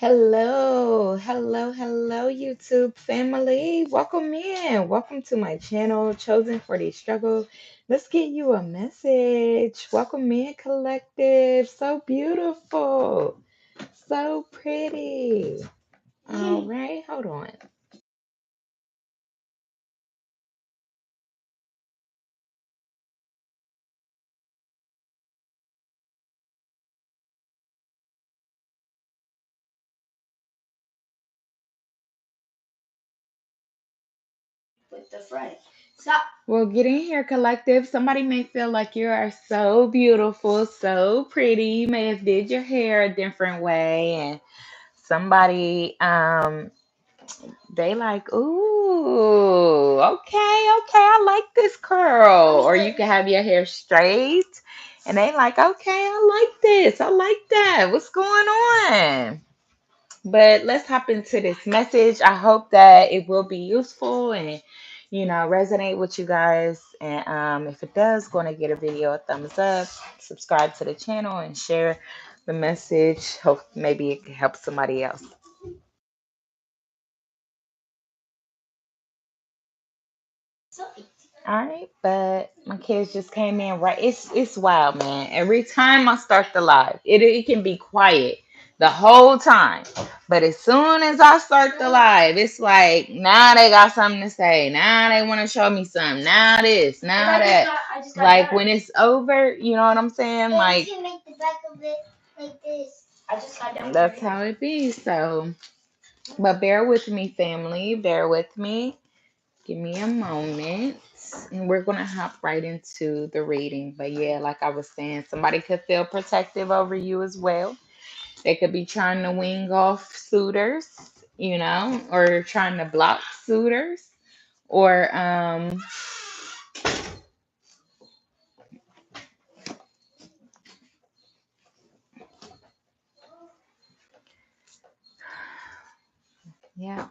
Hello, YouTube family. Welcome in. Welcome to my channel, Chosen for the Struggle. Let's get you a message. Welcome in, collective. So beautiful, so pretty. All right, hold on. With the front. Stop. Well, get in here, collective. Somebody may feel like you are so beautiful, so pretty. You may have did your hair a different way, and somebody they like, ooh, okay, I like this curl. Or you can have your hair straight and they like, okay, I like this. I like that. What's going on? But let's hop into this message. I hope that it will be useful and resonate with you guys. And if it does, go and get a video a thumbs up, subscribe to the channel, and share the message. Hope maybe it can help somebody else. All right, but my kids just came in right. It's wild, man. Every time I start the live, it can be quiet the whole time, but as soon as I start the live, it's like now they got something to say. Now they want to show me something. Now this, now that. Like when it's over, you know what I'm saying? Like You can make the back of it like this. I just got down. that's how it be. So, but bear with me, family. Bear with me. Give me a moment. And we're going to hop right into the reading. But yeah, like I was saying, somebody could feel protective over you as well. They could be trying to wing off suitors, or trying to block suitors. Or, yeah.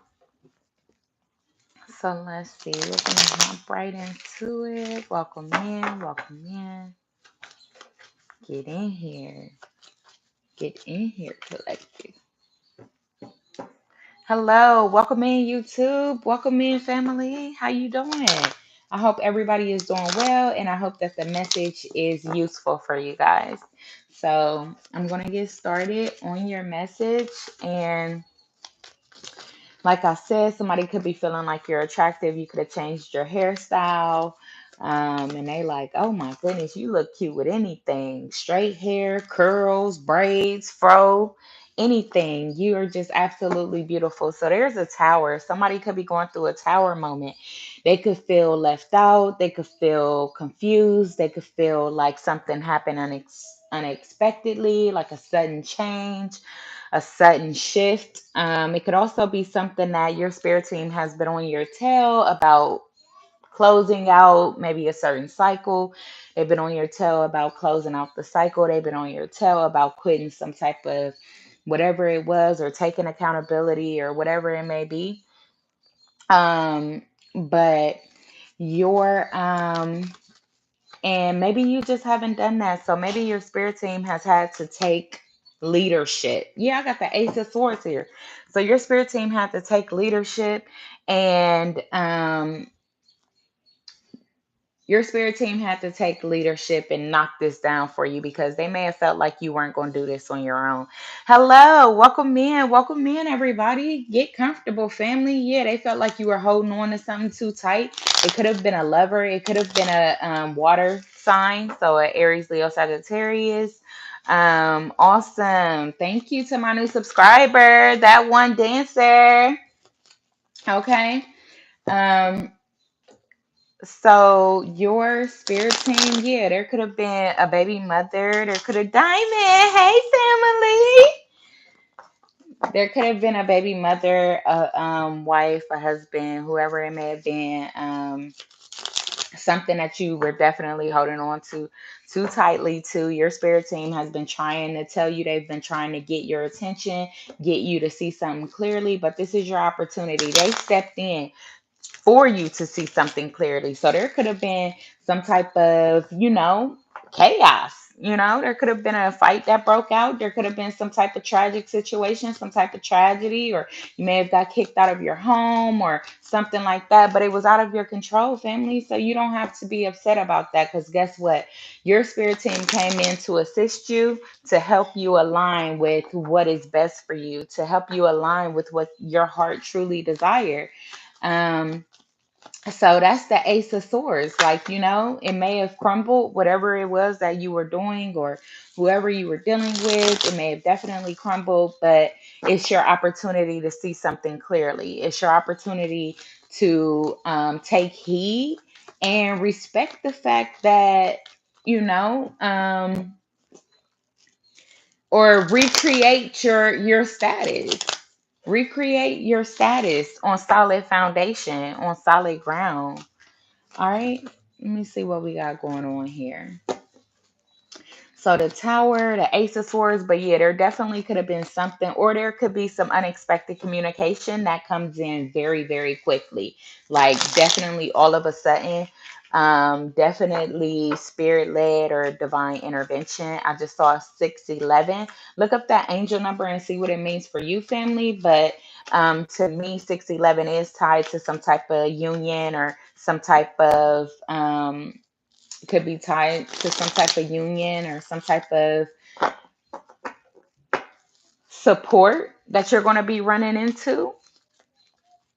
So let's see. We're going to hop right into it. Welcome in. Welcome in. Get in here. Get in here, collective. Hello, welcome in YouTube. Welcome in family. How you doing? I hope everybody is doing well and I hope that the message is useful for you guys. So, I'm going to get started on your message and like I said, somebody could be feeling like you're attractive. You could have changed your hairstyle. And they like, oh my goodness, you look cute with anything. Straight hair, curls, braids, fro, anything. You are just absolutely beautiful. So there's a tower. Somebody could be going through a tower moment. They could feel left out. They could feel confused. They could feel like something happened unexpectedly, like a sudden change, a sudden shift. It could also be something that your spirit team has been on your tail about closing out maybe a certain cycle. They've been on your tail about closing out the cycle. They've been on your tail about quitting some type of whatever it was or taking accountability or whatever it may be. But your and maybe you just haven't done that. So maybe your spirit team has had to take leadership. Yeah, I got the Ace of Swords here. So your spirit team had to take leadership and your spirit team had to take leadership and knock this down for you because they may have felt like you weren't going to do this on your own. Hello, welcome in, everybody. Get comfortable, family. Yeah, they felt like you were holding on to something too tight. It could have been a lover. It could have been a water sign, so an Aries, Leo, Sagittarius. Awesome. Thank you to my new subscriber, that one dancer. Okay. Um, so your spirit team, yeah, there could have been a baby mother. There could have Diamond. Hey, family. There could have been a baby mother, a wife, a husband, whoever it may have been. Something that you were definitely holding on to too tightly to. Your spirit team has been trying to tell you, they've been trying to get your attention, get you to see something clearly, but this is your opportunity. They stepped in for you to see something clearly. So there could have been some type of, chaos. There could have been a fight that broke out. There could have been some type of tragic situation, some type of tragedy, or you may have got kicked out of your home or something like that, but it was out of your control, family. So you don't have to be upset about that, because guess what? Your spirit team came in to assist you, to help you align with what is best for you, to help you align with what your heart truly desire. Um, so that's the Ace of Swords. Like, it may have crumbled, whatever it was that you were doing or whoever you were dealing with, it may have definitely crumbled, but it's your opportunity to see something clearly. It's your opportunity to take heed and respect the fact that, you know, or recreate your status. Recreate your status on solid foundation, on solid ground. All right, let me see what we got going on here. So the tower, the ace of swords, but yeah, there definitely could have been something, or there could be some unexpected communication that comes in very, very quickly. Like definitely all of a sudden, definitely spirit led or divine intervention. I just saw 611. Look up that angel number and see what it means for you, family. But to me, 611 is tied to some type of union or some type of could be tied to some type of union or some type of support that you're going to be running into.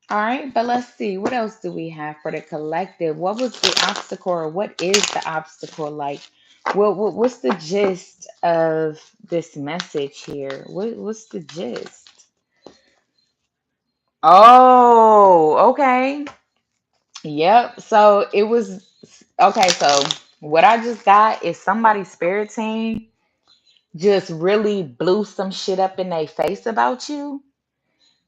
All right, but let's see. What else do we have for the collective? What was the obstacle, or what is the obstacle like? What's the gist of this message here? What's the gist? Oh, okay. Yep. So it was okay. So what I just got is somebody's spirit team just really blew some shit up in their face about you,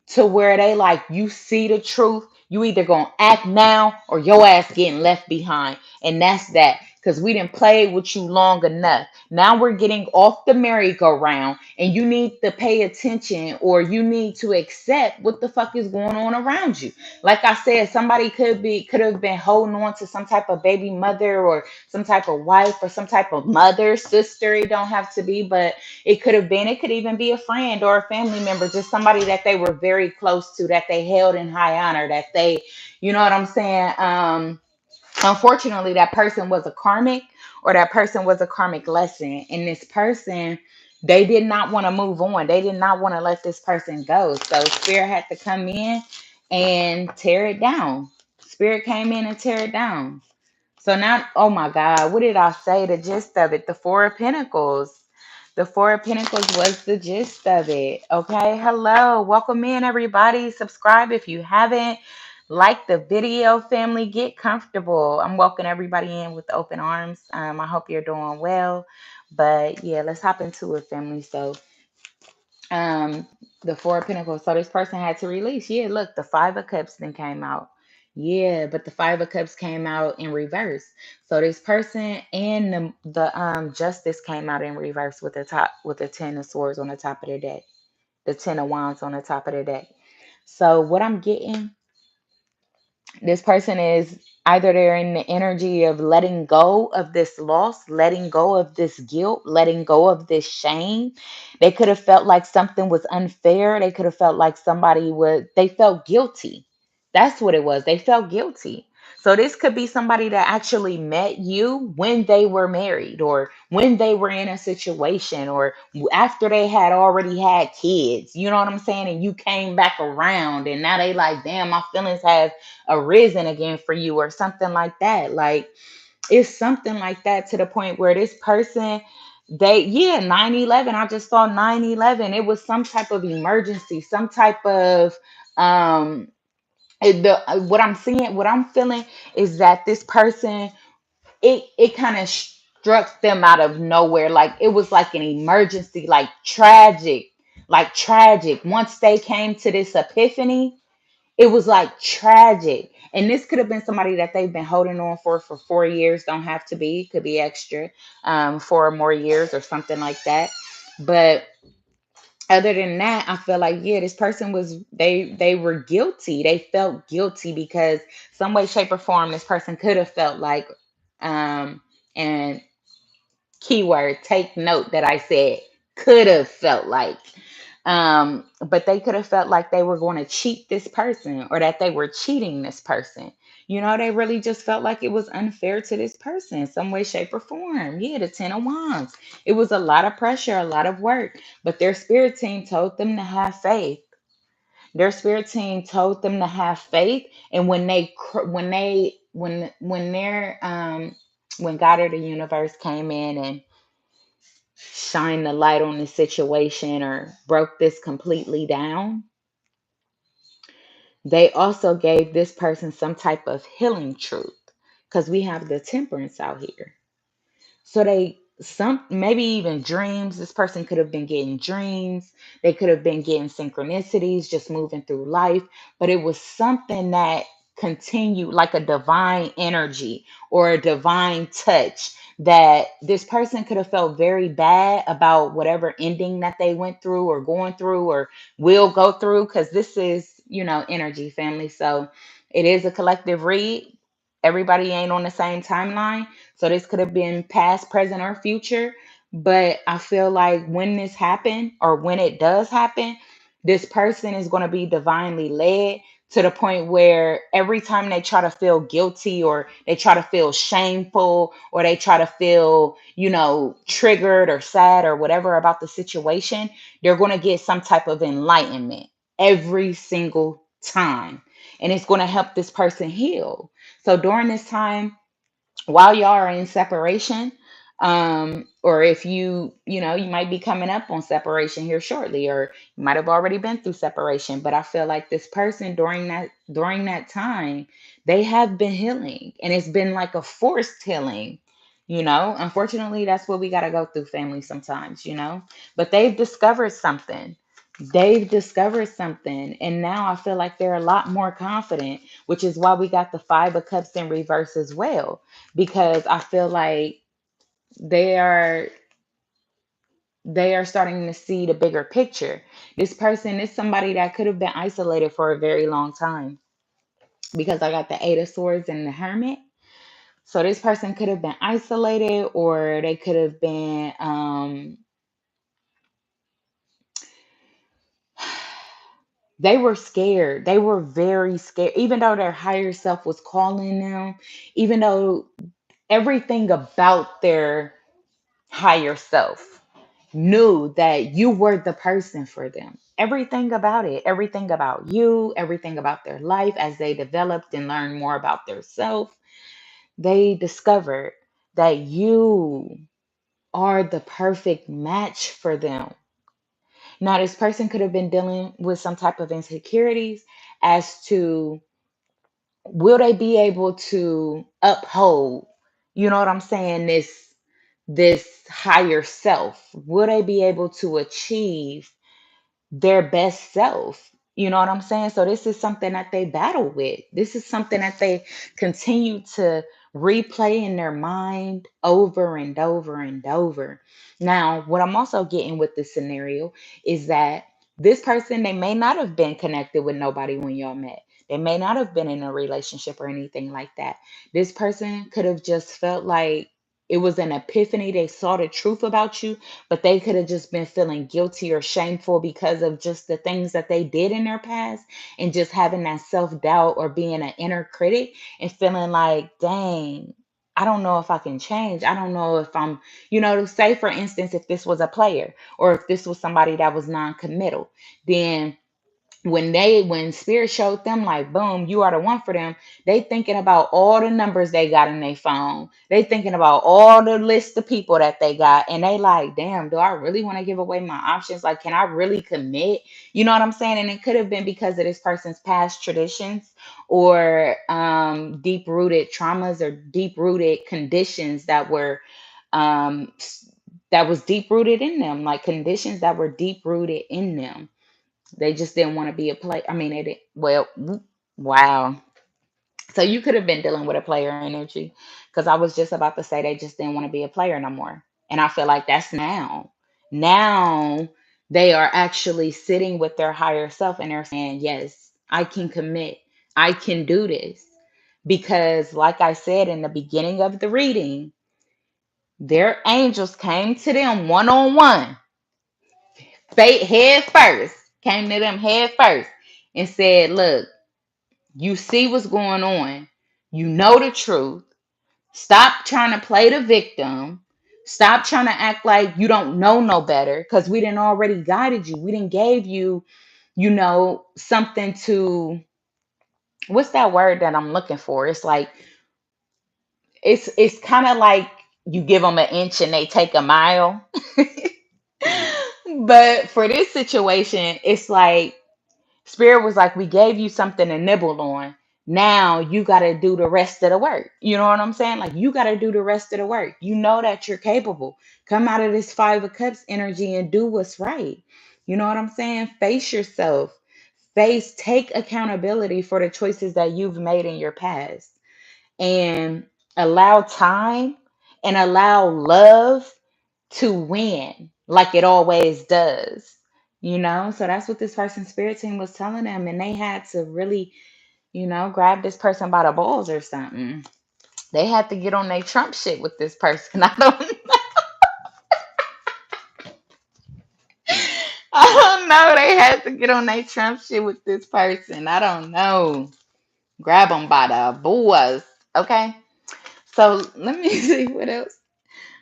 to where they like, you see the truth, you either gonna act now or your ass getting left behind. And that's that, because we didn't play with you long enough. Now we're getting off the merry-go-round, and you need to pay attention, or you need to accept what the fuck is going on around you. Like I said, somebody could have been holding on to some type of baby mother or some type of wife or some type of mother, sister. It don't have to be, but it could even be a friend or a family member, just somebody that they were very close to, that they held in high honor, that they, you know what I'm saying? Unfortunately, that person was a karmic, or that person was a karmic lesson. And this person, they did not want to move on. They did not want to let this person go. So Spirit had to come in and tear it down. Spirit came in and tear it down. So now, oh my God, what did I say? The gist of it, the Four of Pentacles. The Four of Pentacles was the gist of it. Okay, hello, welcome in, everybody. Subscribe if you haven't. Like the video, family. Get comfortable. I'm welcoming everybody in with open arms. I hope you're doing well. But yeah, let's hop into it, family. So um the Four of Pentacles. So this person had to release. Yeah, look, the Five of Cups then came out. Yeah, but the Five of Cups came out in reverse. So this person and the Justice came out in reverse with the Ten of Swords on the top of the deck. The Ten of Wands on the top of the deck. So what I'm getting, this person is either they're in the energy of letting go of this loss, letting go of this guilt, letting go of this shame. They could have felt like something was unfair. They could have felt like they felt guilty. That's what it was. They felt guilty. So this could be somebody that actually met you when they were married, or when they were in a situation, or after they had already had kids. You know what I'm saying? And you came back around, and now they like, damn, my feelings have arisen again for you, or something like that. Like, it's something like that, to the point where this person, they, yeah, 9/11. I just saw 9/11. It was some type of emergency, some type of um what I'm seeing, what I'm feeling is that this person, it kind of struck them out of nowhere. Like it was like an emergency, like tragic. Once they came to this epiphany, it was like tragic. And this could have been somebody that they've been holding on for 4 years. Don't have to be, could be extra, 4 more years or something like that. But other than that, I feel like, yeah, this person was, they were guilty. They felt guilty because some way, shape, or form, this person could have felt like, um, and Keyword, take note that I said could have felt like. But they could have felt like they were going to cheat this person or that they were cheating this person. They really just felt like it was unfair to this person, some way, shape, or form. Yeah, the Ten of Wands. It was a lot of pressure, a lot of work, but their spirit team told them to have faith. Their spirit team told them to have faith, and when God or the universe came in and shined the light on the situation or broke this completely down, they also gave this person some type of healing truth, because we have the temperance out here. So they some maybe even dreams. This person could have been getting dreams. They could have been getting synchronicities, just moving through life. But it was something that continued, like a divine energy or a divine touch, that this person could have felt very bad about whatever ending that they went through or going through or will go through, because this is, energy, family. So it is a collective read. Everybody ain't on the same timeline, so this could have been past, present, or future. But I feel like when this happened, or when it does happen, this person is going to be divinely led, to the point where every time they try to feel guilty or they try to feel shameful or they try to feel, triggered or sad or whatever about the situation, they're going to get some type of enlightenment every single time. And it's going to help this person heal. So during this time, while y'all are in separation, or if you might be coming up on separation here shortly, or you might have already been through separation, but I feel like this person during that time, they have been healing, and it's been like a forced healing. Unfortunately, that's what we got to go through, family, sometimes. But they've discovered something, and now I feel like they're a lot more confident, which is why we got the Five of Cups in reverse as well, because I feel like they are they are starting to see the bigger picture. This person is somebody that could have been isolated for a very long time, because I got the Eight of Swords and the Hermit. So this person could have been isolated, or they could have been they were scared. They were very scared, even though their higher self was calling them, even though everything about their higher self knew that you were the person for them. Everything about it, everything about you, everything about their life, as they developed and learned more about their self, they discovered that you are the perfect match for them. Now, this person could have been dealing with some type of insecurities as to, will they be able to uphold, you know what I'm saying, this higher self? Will they be able to achieve their best self? You know what I'm saying? So this is something that they battle with. This is something that they continue to replay in their mind over and over and over. Now, what I'm also getting with this scenario is that this person, they may not have been connected with nobody when y'all met. They may not have been in a relationship or anything like that. This person could have just felt like it was an epiphany. They saw the truth about you, but they could have just been feeling guilty or shameful because of just the things that they did in their past, and just having that self doubt or being an inner critic and feeling like, dang, I don't know if I can change. I don't know if I'm, to say, for instance, if this was a player or if this was somebody that was non committal, then when spirit showed them like, boom, you are the one for them, they thinking about all the numbers they got in their phone, they thinking about all the list of people that they got, and they like, damn, do I really want to give away my options? Like, can I really commit? You know what I'm saying? And it could have been because of this person's past traditions, or deep rooted traumas, or deep rooted conditions um that was deep rooted in them, like conditions that were deep rooted in them. They just didn't want to be a player. I mean, they didn't. Well, wow. So you could have been dealing with a player energy, because I was just about to say they just didn't want to be a player no more. And I feel like that's now. Now they are actually sitting with their higher self, and they're saying, yes, I can commit. I can do this. Because, like I said in the beginning of the reading, Their angels came to them one on one, head first, came to them head first and said, look, you see what's going on. You know the truth. Stop trying to play the victim. Stop trying to act like you don't know no better because we didn't already guided you. We didn't gave you, something to, what's that word that I'm looking for? It's like, it's kind of like you give them an inch and they take a mile. But for this situation, it's like Spirit was like, we gave you something to nibble on. Now you got to do the rest of the work. You know what I'm saying? Like, you got to do the rest of the work. You know that you're capable. Come out of this Five of Cups energy and do what's right. You know what I'm saying? Face yourself. Take accountability for the choices that you've made in your past, and allow time and allow love to win like it always does. So that's what this person's spirit team was telling them, and they had to really, grab this person by the balls or something. They had to get on their Trump shit with this person. I don't know. They had to get on their Trump shit with this person. I don't know. Grab them by the balls. Okay. So let me see what else.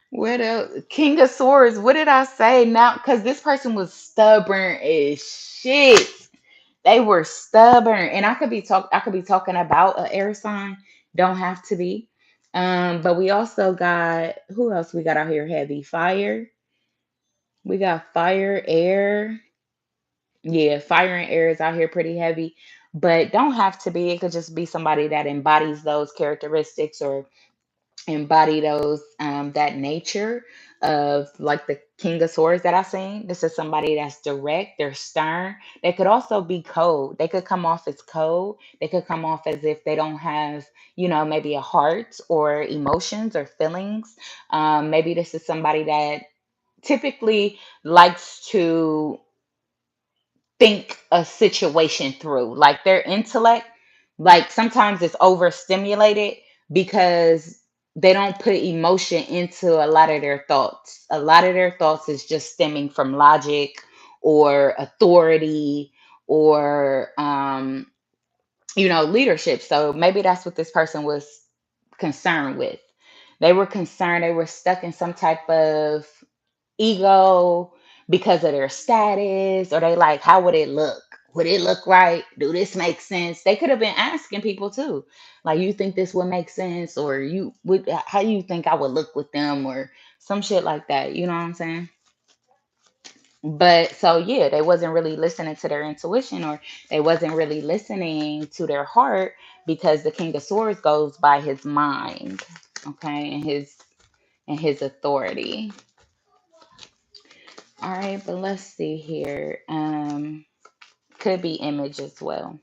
What else? King of Swords. What did I say now? Because this person was stubborn as shit. They were stubborn, and I could be talking about an air sign. Don't have to be. But we also got, who else we got out here heavy? Fire. We got fire, air. Yeah, fire and air is out here pretty heavy, but don't have to be. It could just be somebody that embodies those characteristics or embody those, that nature of like the King of Swords that I seen. This is somebody that's direct, they're stern. They could also be cold. They could come off as cold. They could come off as if they don't have, maybe a heart or emotions or feelings. Maybe this is somebody that typically likes to think a situation through. Like their intellect, like sometimes it's overstimulated because they don't put emotion into a lot of their thoughts. A lot of their thoughts is just stemming from logic or authority or leadership. So maybe that's what this person was concerned with. They were concerned, they were stuck in some type of ego because of their status, or they like, how would it look? Would it look right? Do this make sense? They could have been asking people too, like, you think this would make sense, or you would, how you think I would look with them, or some shit like that. You know what I'm saying? But so yeah, they wasn't really listening to their intuition, or they wasn't really listening to their heart, because the King of Swords goes by his mind, okay, and his authority. All right, but let's see here. Could be image as well.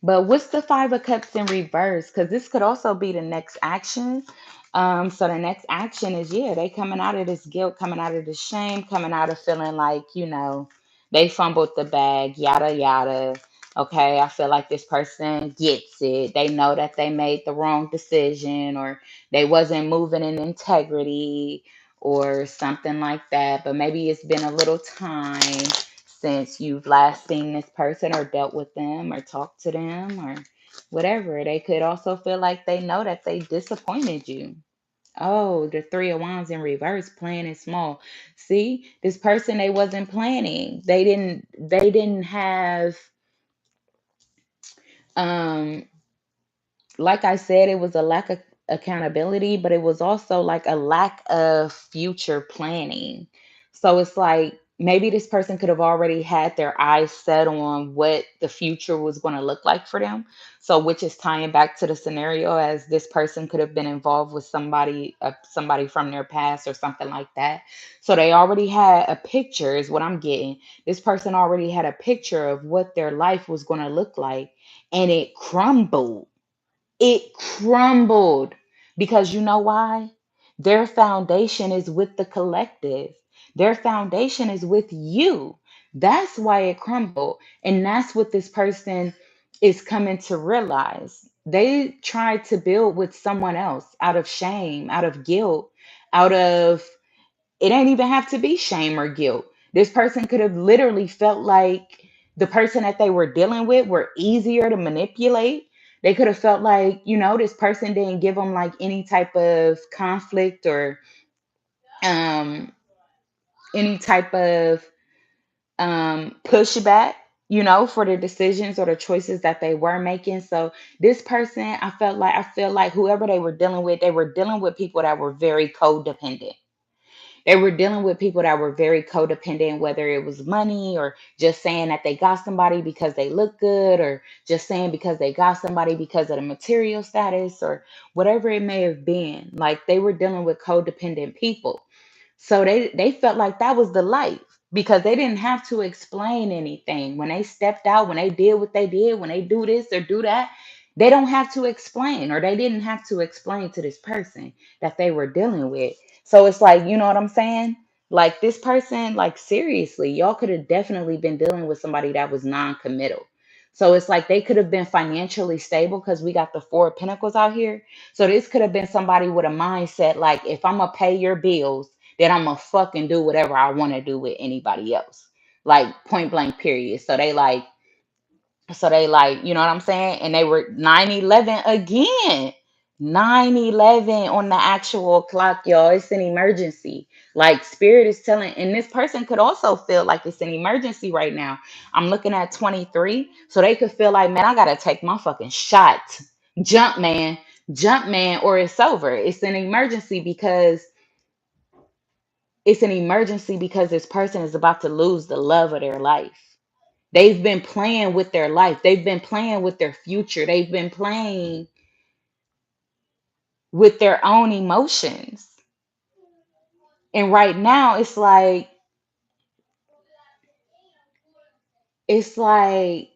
But what's the Five of Cups in reverse? Because this could also be the next action. So the next action is, yeah, they coming out of this guilt, coming out of this shame, coming out of feeling like, they fumbled the bag, yada yada. Okay, I feel like this person gets it. They know that they made the wrong decision, or they wasn't moving in integrity or something like that. But maybe it's been a little time since you've last seen this person or dealt with them or talked to them or whatever. They could also feel like they know that they disappointed you. Oh, the Three of Wands in reverse, playing it small. See, this person, they wasn't planning. They didn't have, um like I said, it was a lack of accountability, but it was also like a lack of future planning. So it's like maybe this person could have already had their eyes set on what the future was going to look like for them. So, which is tying back to the scenario, as this person could have been involved with somebody from their past or something like that. So they already had a picture, is what I'm getting. This person already had a picture of what their life was going to look like, and it crumbled. It crumbled because, you know why? Their foundation is with the collective. Their foundation is with you. That's why it crumbled. And that's what this person is coming to realize. they tried to build with someone else out of shame, out of guilt, out of, it ain't even have to be shame or guilt. This person could have literally felt like the person that they were dealing with were easier to manipulate. They could have felt like, this person didn't give them like any type of conflict or um any type of pushback, for the decisions or the choices that they were making. So this person, I feel like whoever they were dealing with, they were dealing with people that were very codependent. They were dealing with people that were very codependent, whether it was money or just saying that they got somebody because they look good, or just saying because they got somebody because of the material status, or whatever it may have been. Like they were dealing with codependent people. So they felt like that was the life because they didn't have to explain anything. When they stepped out, when they did what they did, when they do this or do that, they don't have to explain, or they didn't have to explain to this person that they were dealing with. So it's like, you know what I'm saying? Like this person, like seriously, y'all could have definitely been dealing with somebody that was non-committal. So it's like they could have been financially stable because we got the four of pentacles out here. So this could have been somebody with a mindset like, if I'm gonna pay your bills, then I'm gonna fucking do whatever I want to do with anybody else. Like point blank period. So they like, you know what I'm saying? And they were 9/11 again. 9/11 on the actual clock, y'all. It's an emergency. Like spirit is telling, and this person could also feel like it's an emergency right now. I'm looking at 23. So they could feel like, man, I gotta take my fucking shot. Jump man. Jump man, or it's over. It's an emergency because this person is about to lose the love of their life. They've been playing with their life. They've been playing with their future. They've been playing with their own emotions. And right now it's like it's like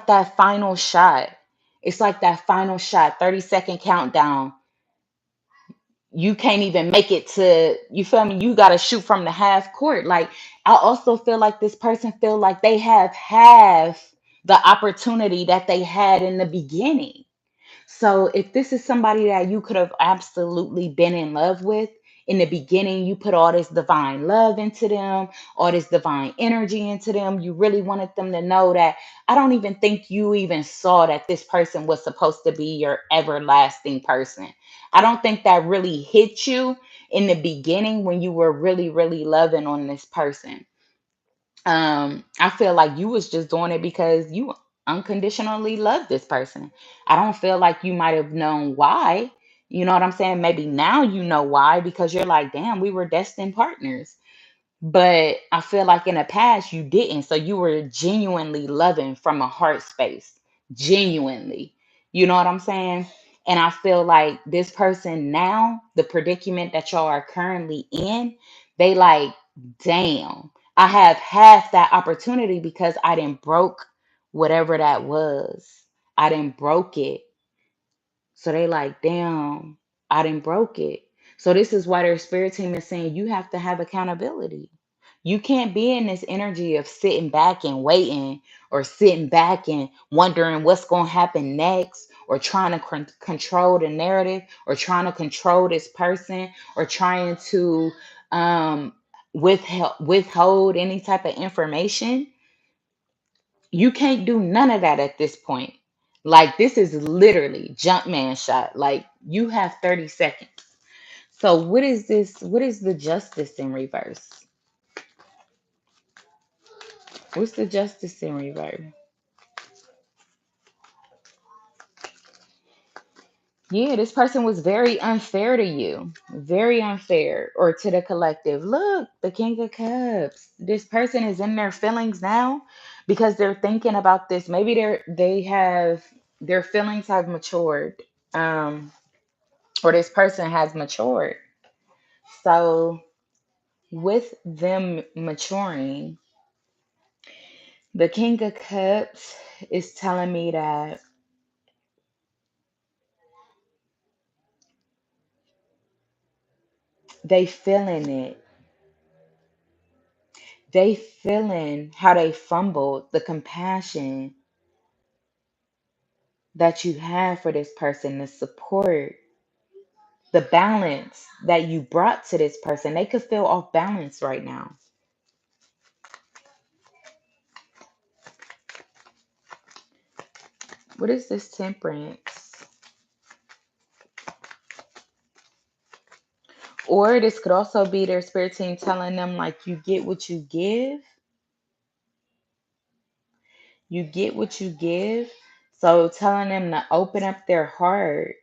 that final shot. It's like that final shot, 30-second countdown. You can't even make it to, you feel me? You got to shoot from the half court. Like I also feel like this person feel like they have half the opportunity that they had in the beginning. So if this is somebody that you could have absolutely been in love with in the beginning, you put all this divine love into them, all this divine energy into them. You really wanted them to know that. I don't even think you even saw that this person was supposed to be your everlasting person. I don't think that really hit you in the beginning when you were really, really loving on this person. I feel like you was just doing it because you unconditionally love this person. I don't feel like you might have known why. You know what I'm saying? Maybe now you know why, because you're like, damn, we were destined partners. But I feel like in the past you didn't. So you were genuinely loving from a heart space. Genuinely. You know what I'm saying? And I feel like this person now, the predicament that y'all are currently in, they like, damn, I have half that opportunity because I didn't broke whatever that was. I didn't broke it. So they like, damn, I didn't broke it. So this is why their spirit team is saying you have to have accountability. You can't be in this energy of sitting back and waiting, or sitting back and wondering what's going to happen next, or trying to control the narrative, or trying to control this person, or trying to um, withhold any type of information. You can't do none of that at this point. Like this is literally jump man shot. Like you have 30 seconds. So what is this? What is the justice in reverse? What's the justice in reverse? Yeah, this person was very unfair to you. Very unfair. Or to the collective. Look, the King of Cups. This person is in their feelings now because they're thinking about this. Maybe their feelings have matured. Um, or this person has matured. So, with them maturing, the King of Cups is telling me that they feeling it. They feeling how they fumbled, the compassion, that you have for this person, the support, the balance that you brought to this person. They could feel off balance right now. What is this temperance? Or this could also be their spirit team telling them, like, you get what you give. You get what you give. So telling them to open up their heart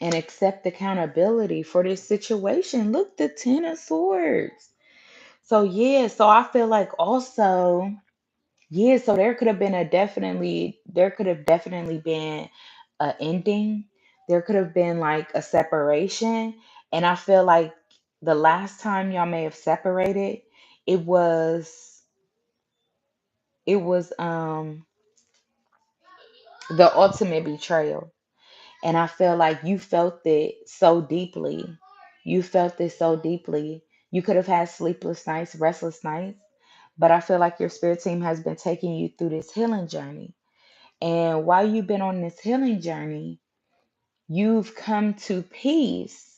and accept accountability for this situation. Look, the Ten of Swords. So yeah, so I feel like also, yeah, so there could have definitely been a ending. There could have been like a separation. And I feel like the last time y'all may have separated, it was it was the ultimate betrayal. And I feel like you felt it so deeply. You felt it so deeply. You could have had sleepless nights, restless nights, but I feel like your spirit team has been taking you through this healing journey. And while you've been on this healing journey, you've come to peace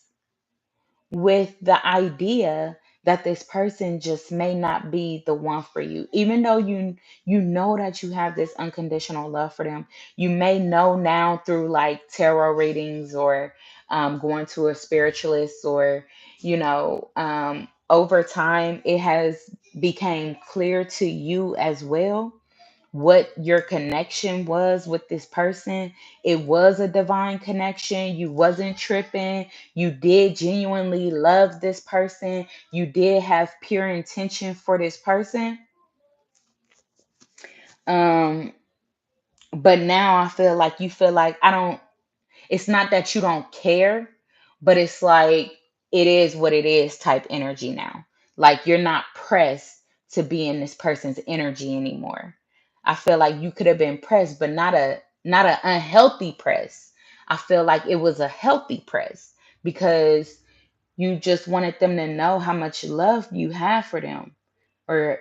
with the idea that this person just may not be the one for you, even though you know that you have this unconditional love for them. You may know now through like tarot readings or going to a spiritualist, or over time it has became clear to you as well what your connection was with this person. It was a divine connection. You wasn't tripping. You did genuinely love this person. You did have pure intention for this person. Um, but now I feel like you feel like I don't it's not that you don't care, but it's like it is what it is type energy now. Like you're not pressed to be in this person's energy anymore. I feel like you could have been pressed, but not a unhealthy press. I feel like it was a healthy press because you just wanted them to know how much love you have for them. Or,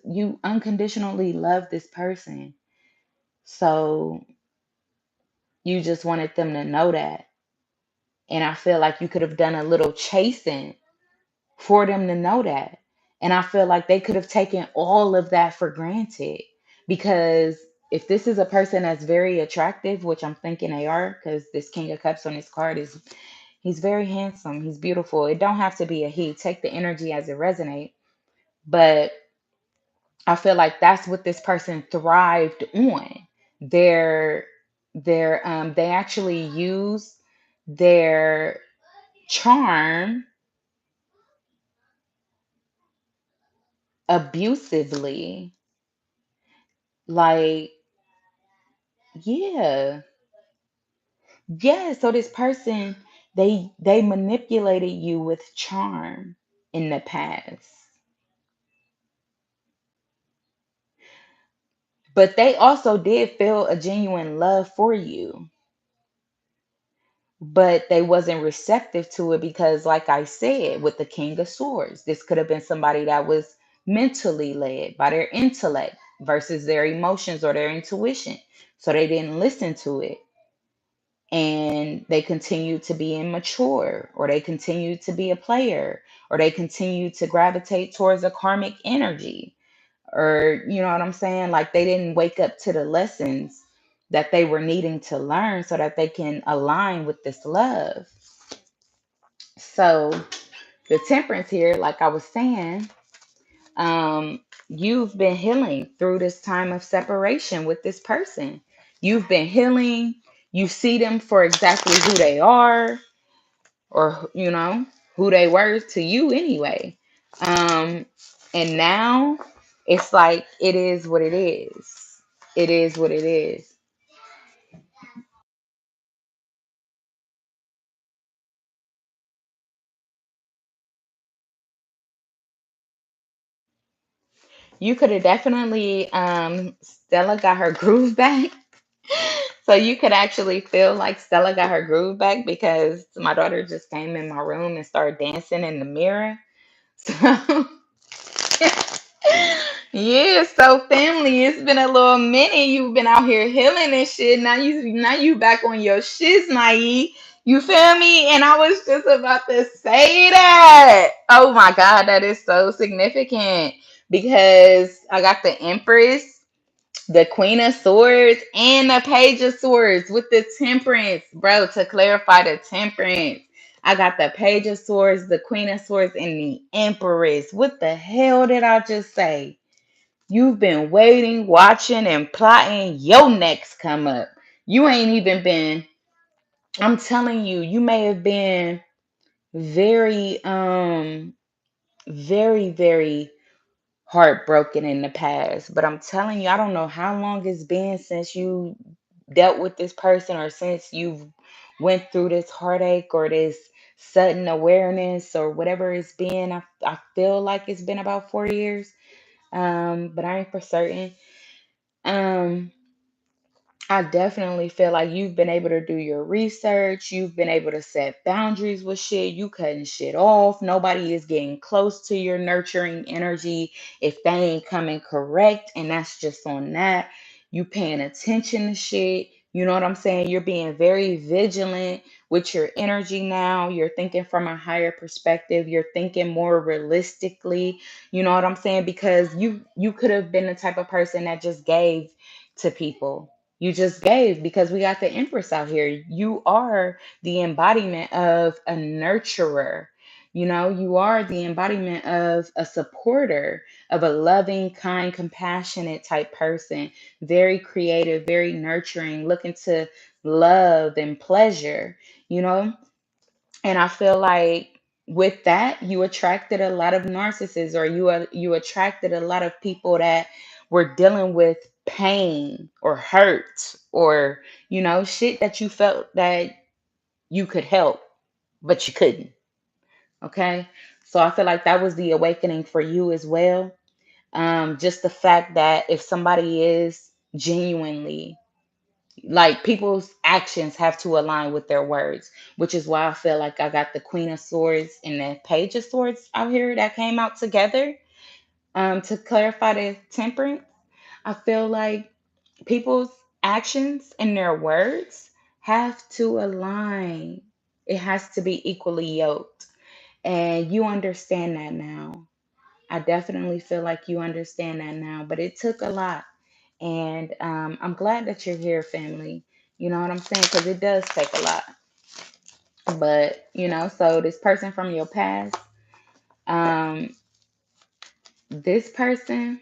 you unconditionally love this person. So you just wanted them to know that. And I feel like you could have done a little chasing for them to know that. And I feel like they could have taken all of that for granted. Because if this is a person that's very attractive, which I'm thinking they are, because this King of Cups on this card he's very handsome. He's beautiful. It don't have to be a he. Take the energy as it resonate. But I feel like that's what this person thrived on. Their they actually use their charm abusively. Like, yeah. Yeah, so this person, they manipulated you with charm in the past. But they also did feel a genuine love for you, but they wasn't receptive to it because, like I said, with the King of Swords, this could have been somebody that was mentally led by their intellect versus their emotions or their intuition. So they didn't listen to it, and they continue to be immature, or they continue to be a player, or they continue to gravitate towards a karmic energy, or you know what I'm saying, like they didn't wake up to the lessons that they were needing to learn so that they can align with this love. So the temperance here, like I was saying, you've been healing through this time of separation with this person. You've been healing. You see them for exactly who they are, or who they were to you anyway. Um, and now it's like it is what it is. It is what it is. You could have definitely Stella got her groove back. So you could actually feel like Stella got her groove back because my daughter just came in my room and started dancing in the mirror. So Yeah, so family, it's been a little minute. You've been out here healing and shit. Now you back on your shiz, naive. You feel me? And I was just about to say that. Oh my God, that is so significant because I got the Empress, the Queen of Swords, and the Page of Swords with the Temperance, bro. To clarify the Temperance, I got the Page of Swords, the Queen of Swords, and the Empress. What the hell did I just say? You've been waiting, watching, and plotting your next come up. You ain't even been, I'm telling you, you may have been very, very heartbroken in the past. But I'm telling you, I don't know how long it's been since you dealt with this person or since you've went through this heartache or this sudden awareness or whatever it's been. I feel like it's been about 4 years. But I ain't for certain. Um, I definitely feel like you've been able to do your research. You've been able to set boundaries with shit. You cutting shit off. Nobody is getting close to your nurturing energy if they ain't coming correct. And that's just on that. You paying attention to shit. You know what I'm saying? You're being very vigilant with your energy now. You're thinking from a higher perspective. You're thinking more realistically. You know what I'm saying? Because you could have been the type of person that just gave to people. You just gave because we got the Empress out here. You are the embodiment of a nurturer. You know, you are the embodiment of a supporter, of a loving, kind, compassionate type person. Very creative, very nurturing, looking to love and pleasure, you know? And I feel like with that, you attracted a lot of narcissists, or you attracted a lot of people that were dealing with pain or hurt or shit that you felt that you could help, but you couldn't. Okay, so I feel like that was the awakening for you as well. Just the fact that if somebody is genuinely like people's actions have to align with their words, which is why I feel like I got the Queen of Swords and the Page of Swords out here that came out together. To clarify the temperance, I feel like people's actions and their words have to align. It has to be equally yoked, and you understand that now. I definitely feel like you understand that now, but it took a lot. And I'm glad that you're here, family. You know what I'm saying? Because it does take a lot. But, so this person from your past, um, this person,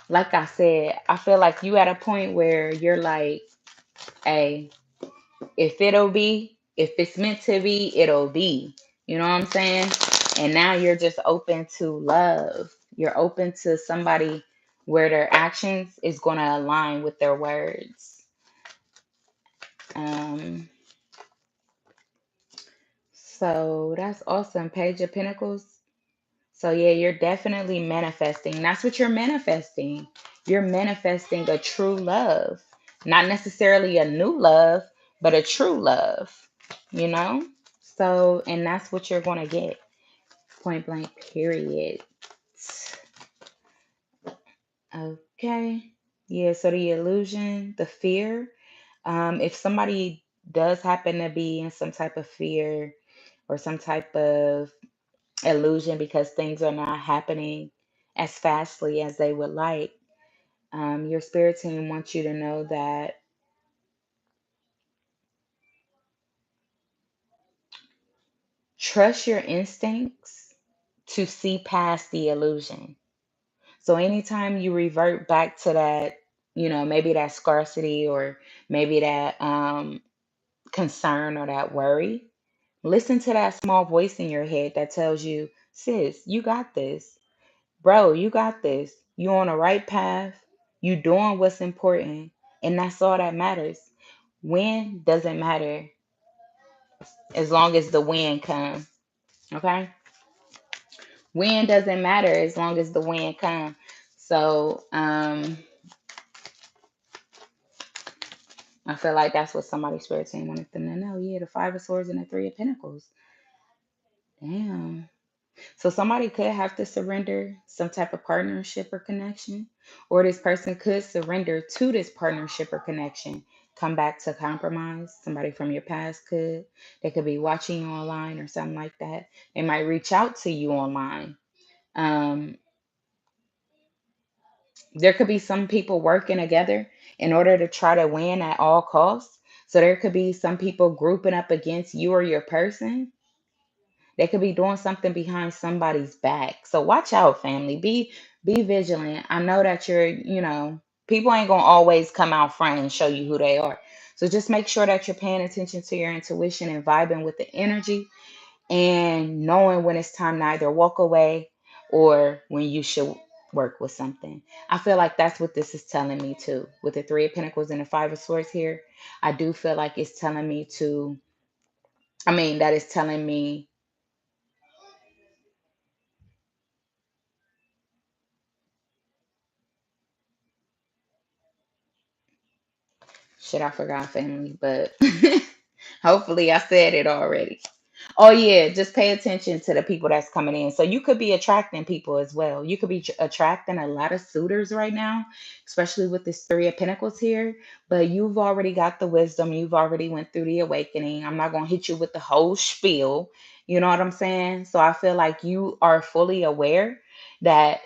like I said, I feel like you at a point where you're like, hey, if it's meant to be, it'll be. You know what I'm saying? And now you're just open to love. You're open to somebody where their actions is going to align with their words. Um, so that's awesome. Page of Pentacles. So yeah, you're definitely manifesting. That's what you're manifesting. You're manifesting a true love. Not necessarily a new love, but a true love, you know? So, and that's what you're going to get. Point blank, period. Okay. Yeah, so the illusion, the fear, if somebody does happen to be in some type of fear or some type of illusion because things are not happening as fastly as they would like, your spirit team wants you to know that trust your instincts to see past the illusion. So anytime you revert back to that, maybe that scarcity or maybe that concern or that worry, listen to that small voice in your head that tells you, sis, you got this. Bro, you got this. You on the right path. You doing what's important. And that's all that matters. When doesn't matter as long as the win comes. Okay? When doesn't matter as long as the win comes. So I feel like that's what somebody's spirit team wanted them to know. Yeah, the Five of Swords and the Three of Pentacles. Damn. So somebody could have to surrender some type of partnership or connection, or this person could surrender to this partnership or connection, come back to compromise. Somebody from your past could. They could be watching you online or something like that. They might reach out to you online. Um, there could be some people working together in order to try to win at all costs. So there could be some people grouping up against you or your person. They could be doing something behind somebody's back. So watch out, family. Be vigilant. I know that people ain't gonna always come out front and show you who they are. So just make sure that you're paying attention to your intuition and vibing with the energy and knowing when it's time to either walk away or when you should work with something. I feel like that's what this is telling me too. With the Three of Pentacles and the Five of Swords here, I do feel like it's telling me to, that is telling me, shit, I forgot family, but hopefully I said it already. Oh yeah, just pay attention to the people that's coming in. So you could be attracting people as well. You could be attracting a lot of suitors right now, especially with this Three of Pentacles here. But you've already got the wisdom. You've already went through the awakening. I'm not gonna hit you with the whole spiel. You know what I'm saying? So I feel like you are fully aware that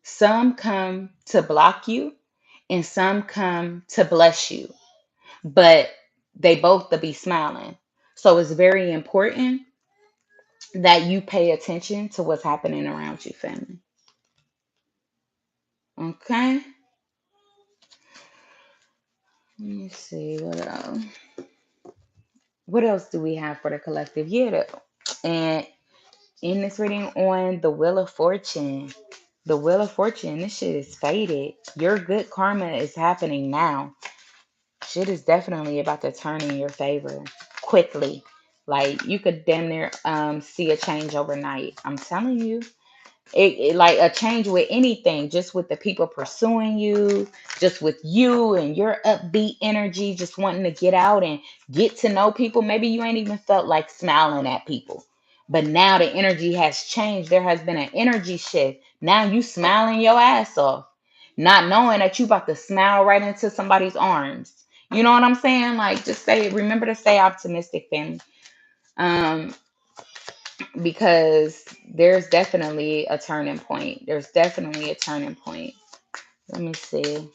some come to block you and some come to bless you, but they both to be smiling. So it's very important that you pay attention to what's happening around you, family. Okay. Let me see what else. What else do we have for the collective? Yeah, and in this reading on the Wheel of Fortune, the Wheel of Fortune, this shit is faded. Your good karma is happening now. Shit is definitely about to turn in your favor quickly. Like you could damn near see a change overnight. I'm telling you. It like a change with anything, just with the people pursuing you, just with you and your upbeat energy, just wanting to get out and get to know people. Maybe you ain't even felt like smiling at people, but now the energy has changed. There has been an energy shift. Now you smiling your ass off, not knowing that you about to smile right into somebody's arms. You know what I'm saying? Like, just remember to stay optimistic, family. um because there's definitely a turning point. There's definitely a turning point. Let me see.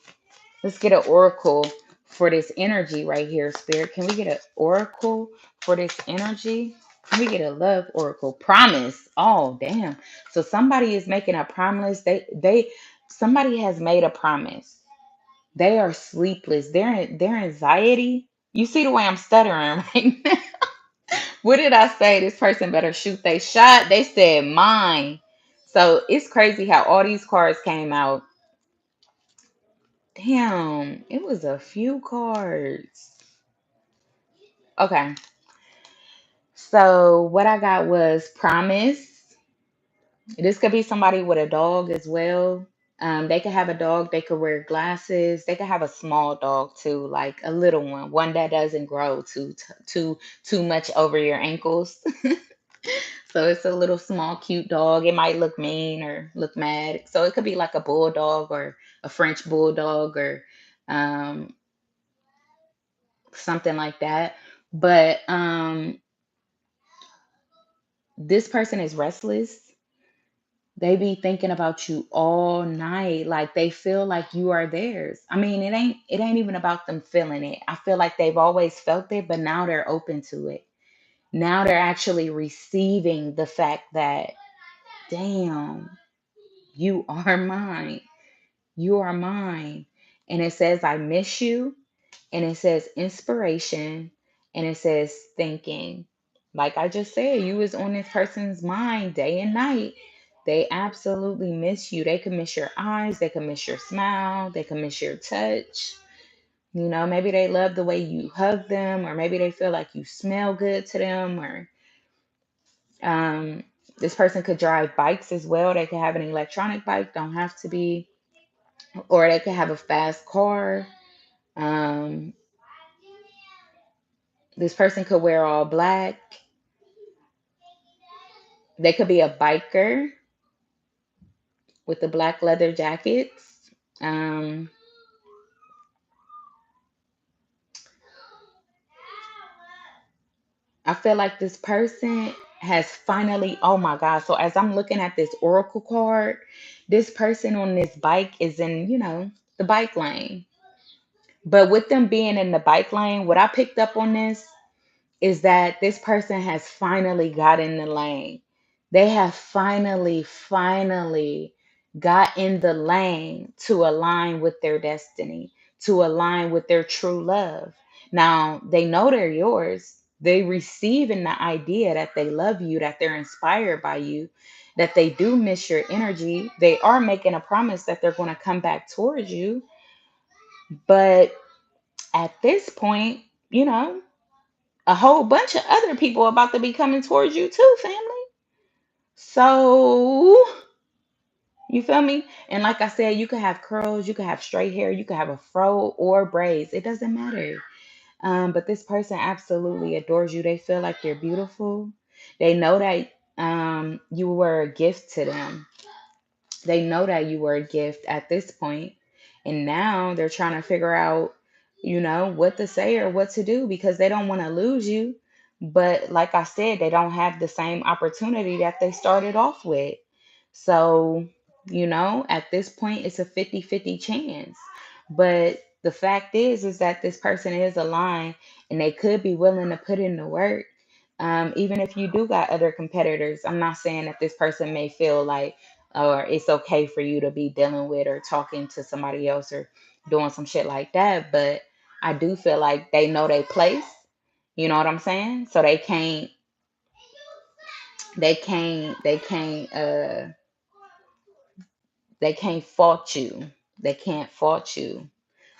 Let's get an oracle for this energy right here, Spirit. Can we get an oracle for this energy? Can we get a love oracle? Promise. Oh, damn. So somebody is making a promise. Somebody has made a promise. They are sleepless. Their anxiety. You see the way I'm stuttering right now. What did I say? This person better shoot they shot. They said mine. So it's crazy how all these cards came out. Damn, it was a few cards. Okay. So what I got was promise. This could be somebody with a dog as well. They could have a dog. They could wear glasses. They could have a small dog too, like a little one that doesn't grow too much over your ankles. So it's a little small, cute dog. It might look mean or look mad. So it could be like a bulldog or a French bulldog or um, something like that. But this person is restless. They be thinking about you all night. Like they feel like you are theirs. I mean, it ain't even about them feeling it. I feel like they've always felt it, but now they're open to it. Now they're actually receiving the fact that, damn, you are mine. You are mine. And it says, I miss you. And it says inspiration. And it says thinking. Like I just said, you was on this person's mind day and night. They absolutely miss you. They can miss your eyes. They can miss your smile. They can miss your touch. Maybe they love the way you hug them, or maybe they feel like you smell good to them, or um, this person could drive bikes as well. They could have an electronic bike, don't have to be, or they could have a fast car. Um, this person could wear all black. They could be a biker with the black leather jackets. Um, I feel like this person has finally, oh my God. So as I'm looking at this oracle card, this person on this bike is in, the bike lane. But with them being in the bike lane, what I picked up on this is that this person has finally got in the lane. They have finally got in the lane to align with their destiny, to align with their true love. Now, they know they're yours. They receive in the idea that they love you, that they're inspired by you, that they do miss your energy. They are making a promise that they're going to come back towards you. But at this point, you know, a whole bunch of other people about to be coming towards you too, family. So, you feel me? And like I said, you could have curls, you could have straight hair, you could have a fro or braids. It doesn't matter. But this person absolutely adores you. They feel like you're beautiful. They know that you were a gift to them. They know that you were a gift at this point, and now they're trying to figure out, what to say or what to do because they don't want to lose you. But like I said, they don't have the same opportunity that they started off with. So, at this point it's a 50-50 chance. But the fact is that this person is aligned and they could be willing to put in the work. Even if you do got other competitors, I'm not saying that this person may feel like, or it's okay for you to be dealing with or talking to somebody else or doing some shit like that. But I do feel like they know their place. You know what I'm saying? So they can't fault you. They can't fault you.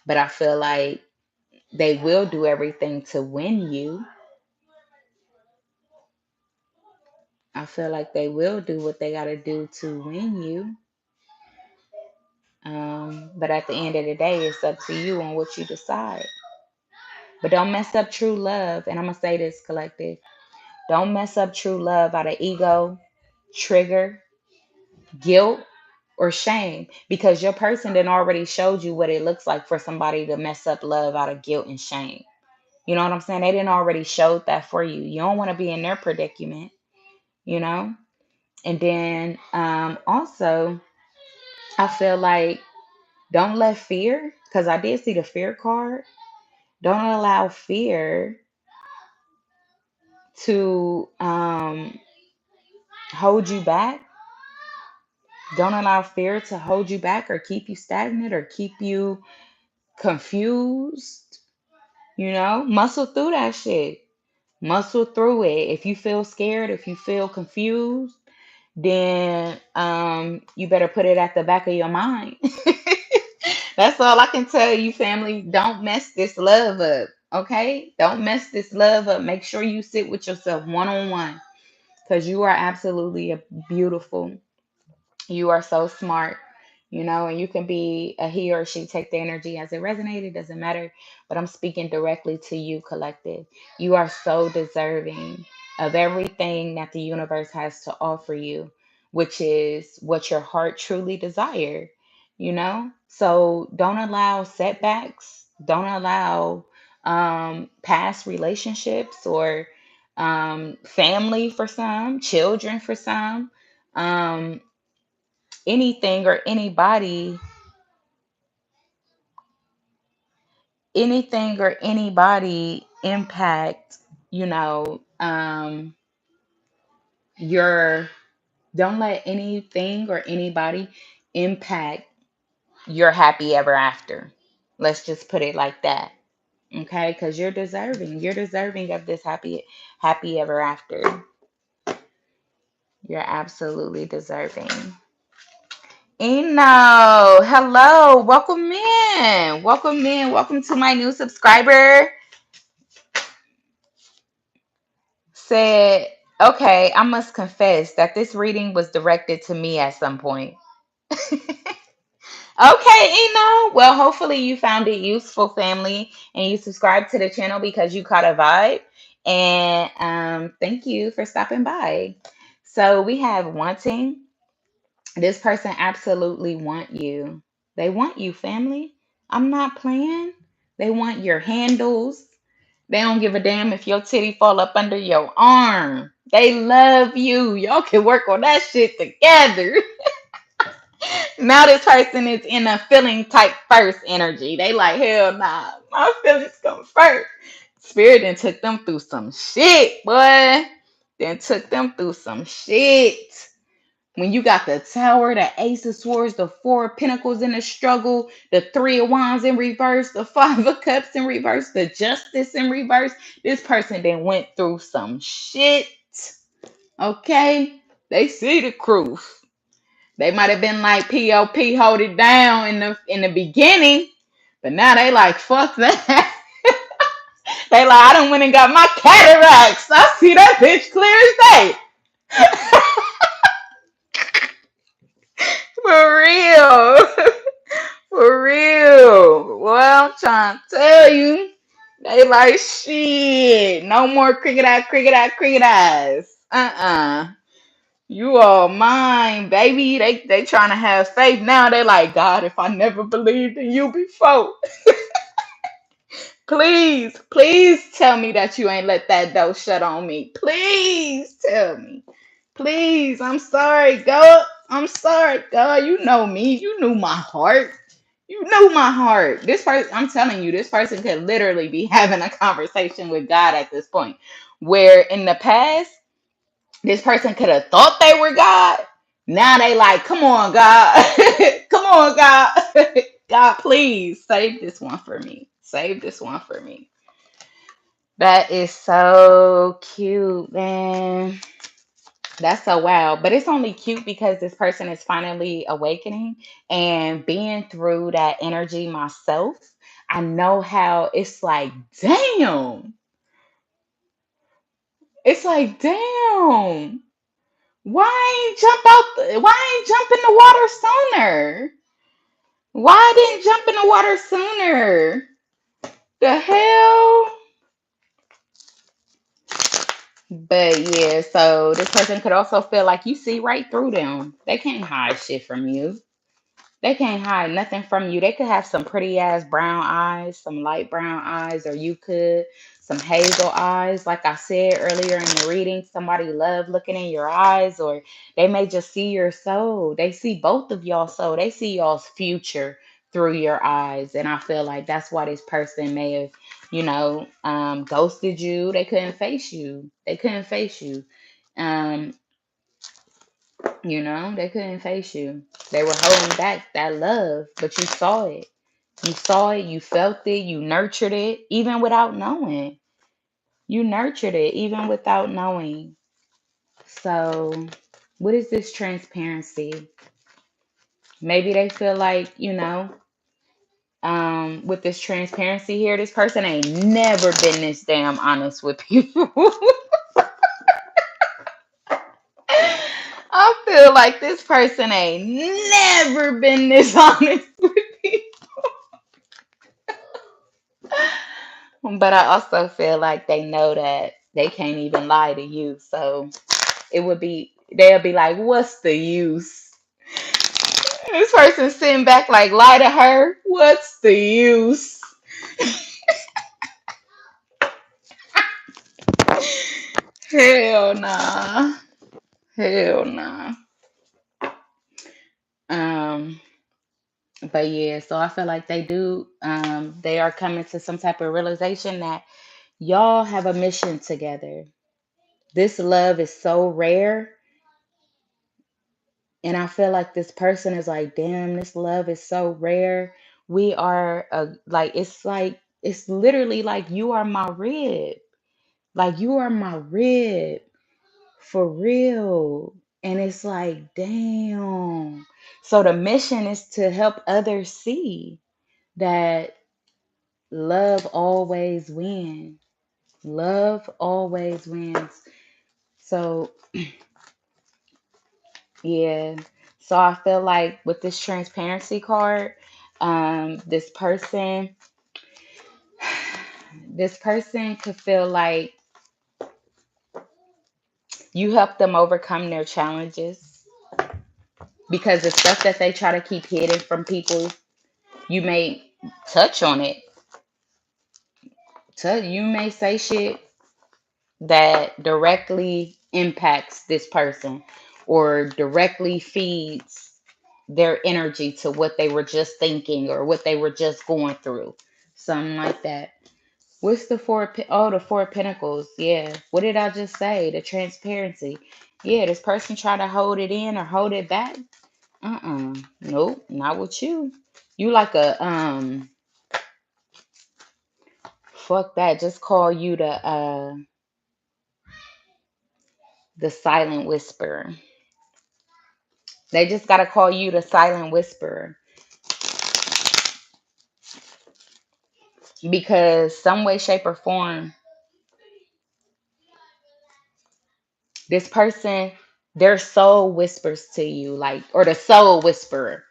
But I feel like they will do everything to win you. I feel like they will do what they got to do to win you. But at the end of the day, it's up to you on what you decide. But don't mess up true love. And I'm going to say this, collective. Don't mess up true love out of ego, trigger, guilt, or shame. Because your person then already showed you what it looks like for somebody to mess up love out of guilt and shame. You know what I'm saying? They didn't already showed that for you. You don't want to be in their predicament, you know? And then also, I feel like don't let fear, because I did see the fear card, don't allow fear to hold you back. Don't allow fear to hold you back or keep you stagnant or keep you confused. Muscle through that shit. Muscle through it. If you feel scared, if you feel confused, then you better put it at the back of your mind. That's all I can tell you, family. Don't mess this love up. Okay? Don't mess this love up. Make sure you sit with yourself one on one because you are absolutely beautiful. You are so smart, and you can be a he or she. Take the energy as it resonated, doesn't matter. But I'm speaking directly to you, collective. You are so deserving of everything that the universe has to offer you, which is what your heart truly desire. So don't allow setbacks, don't allow past relationships or family for some, children for some. Um, anything or anybody impact you know your don't let anything or anybody impact your happy ever after. Let's just put it like that. Okay, because you're deserving of this happy ever after. You're absolutely deserving. Eno, hello, welcome to my new subscriber. Said, okay, I must confess that this reading was directed to me at some point. Okay, Eno. Well, hopefully you found it useful, family, and you subscribed to the channel because you caught a vibe. And thank you for stopping by. So we have wanting. This person absolutely want you. They want you, family. I'm not playing. They want your handles. They don't give a damn if your titty fall up under your arm. They love you. Y'all can work on that shit together. Now this person is in a feeling type first energy. They like, hell nah, my feelings come first. Spirit then took them through some shit, boy. Then took them through some shit. When you got the tower, the ace of swords, the four of pentacles in the struggle, the three of wands in reverse, the five of cups in reverse, the justice in reverse, this person then went through some shit. Okay? They see the proof. They might have been like POP, hold it down in the beginning, but now they like fuck that. They like, I done went and got my cataracts. I see that bitch clear as day. For real. For real. Well, I'm trying to tell you. They like shit. No more cricket eye, cricket eyes. You all mine, baby. They trying to have faith now. They like, God, if I never believed in you before, please tell me that you ain't let that door shut on me. Please tell me. Please, I'm sorry, God. I'm sorry, God. You know me. You knew my heart. You knew my heart. This person, I'm telling you, this person could literally be having a conversation with God at this point. Where in the past, this person could have thought they were God. Now they like, come on, God. Come on, God. God, please save this one for me. Save this one for me. That is so cute, man. That's so wow. But it's only cute because this person is finally awakening and being through that energy myself. I know how it's like, damn. It's like, damn. Why ain't jump out? Why ain't jump in the water sooner? Why I didn't jump in the water sooner? The hell? But yeah, so this person could also feel like you see right through them. They can't hide shit from you. They can't hide nothing from you. They could have some pretty ass brown eyes, some light brown eyes, or you could some hazel eyes. Like I said earlier in the reading, somebody love looking in your eyes, or they may just see your soul. They see both of y'all soul. They see y'all's future through your eyes. And I feel like that's why this person may have, ghosted you. They couldn't face you. They couldn't face you. Um, they couldn't face you. They were holding back that love, but you saw it. You saw it, you felt it, you nurtured it, even without knowing. You nurtured it, even without knowing. So, what is this transparency? Maybe they feel like, with this transparency here, this person ain't never been this damn honest with people. I feel like this person ain't never been this honest with people. But I also feel like they know that they can't even lie to you. So they'll be like, what's the use? This person sitting back like, lie to her? What's the use? Hell nah. Hell nah. Um, but yeah, so I feel like they are coming to some type of realization that y'all have a mission together. This love is so rare. And I feel like this person is like, damn, this love is so rare. We are it's literally like you are my rib. Like you are my rib for real. And it's like, damn. So the mission is to help others see that love always wins. Love always wins. So yeah. So I feel like with this transparency card, this person, this person could feel like You help them overcome their challenges because the stuff that they try to keep hidden from people, you may touch on it. You may say shit that directly impacts this person or directly feeds their energy to what they were just thinking or what they were just going through. Something like that. What's the oh, the four of pentacles. Yeah. What did I just say? The transparency. Yeah, this person try to hold it in or hold it back. Nope, not with you. You like a fuck that. Just call you the silent whisperer. They just gotta call you the silent whisperer. Because some way, shape, or form, this person, their soul whispers to you, like, or the soul whisperer.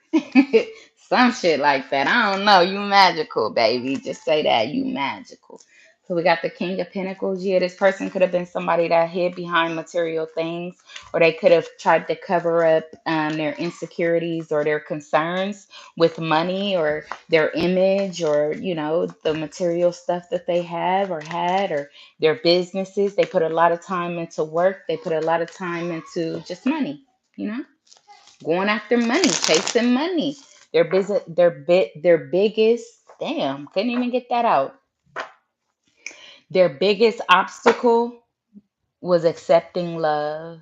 Some shit like that. I don't know. You magical, baby. Just say that. You magical. So we got the King of Pentacles. Yeah, this person could have been somebody that hid behind material things, or they could have tried to cover up their insecurities or their concerns with money or their image or, the material stuff that they have or had, or their businesses. They put a lot of time into work. They put a lot of time into just money, you know, going after money, chasing money. Their busy, their biggest, damn, couldn't even get that out. Their biggest obstacle was accepting love.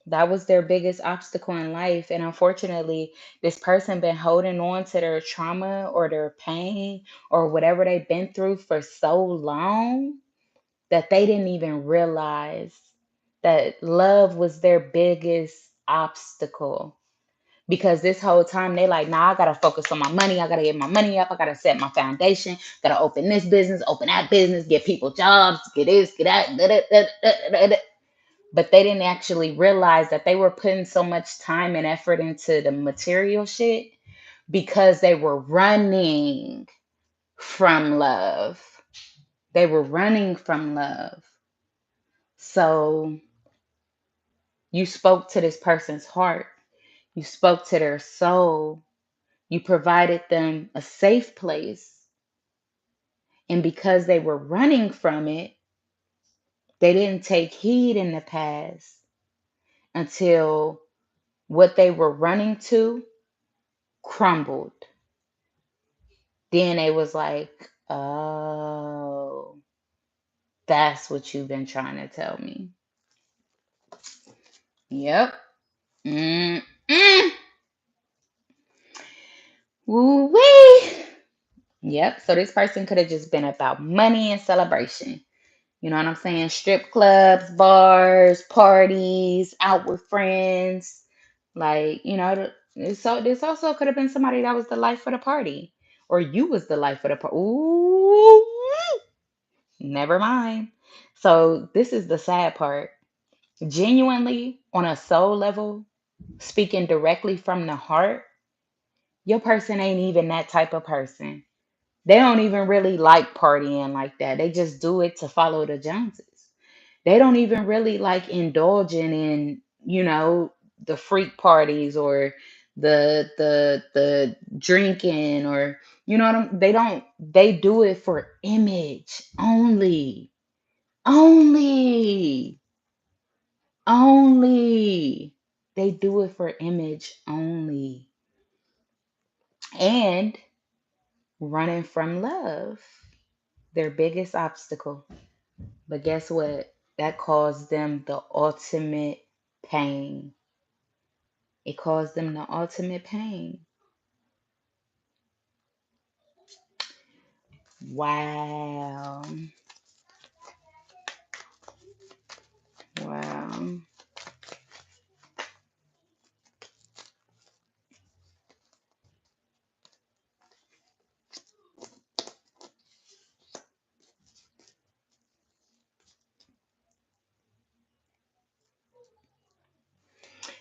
That was their biggest obstacle in life. And unfortunately, this person been holding on to their trauma or their pain or whatever they've been through for so long that they didn't even realize that love was their biggest obstacle. Because this whole time they like, nah, I gotta focus on my money. I gotta get my money up. I gotta set my foundation. Gotta open this business, open that business, get people jobs, get this, get that. Da, da, da, da, da, da. But they didn't actually realize that they were putting so much time and effort into the material shit because they were running from love. They were running from love. So you spoke to this person's heart. You spoke to their soul. You provided them a safe place. And because they were running from it, they didn't take heed in the past until what they were running to crumbled. Then they was like, oh, that's what you've been trying to tell me. Yep. Mm-mm. Woo-wee. Yep. So this person could have just been about money and celebration. You know what I'm saying? Strip clubs, bars, parties, out with friends. Like, so this also could have been somebody that was the life of the party. Or you was the life of the party. Ooh, never mind. So this is the sad part. Genuinely, on a soul level, speaking directly from the heart, your person ain't even that type of person. They don't even really like partying like that. They just do it to follow the Joneses. They don't even really like indulging in, the freak parties or the drinking or they don't, they do it for image only. Only. Only. They do it for image only. And running from love, their biggest obstacle. But guess what? That caused them the ultimate pain. It caused them the ultimate pain. Wow. Wow.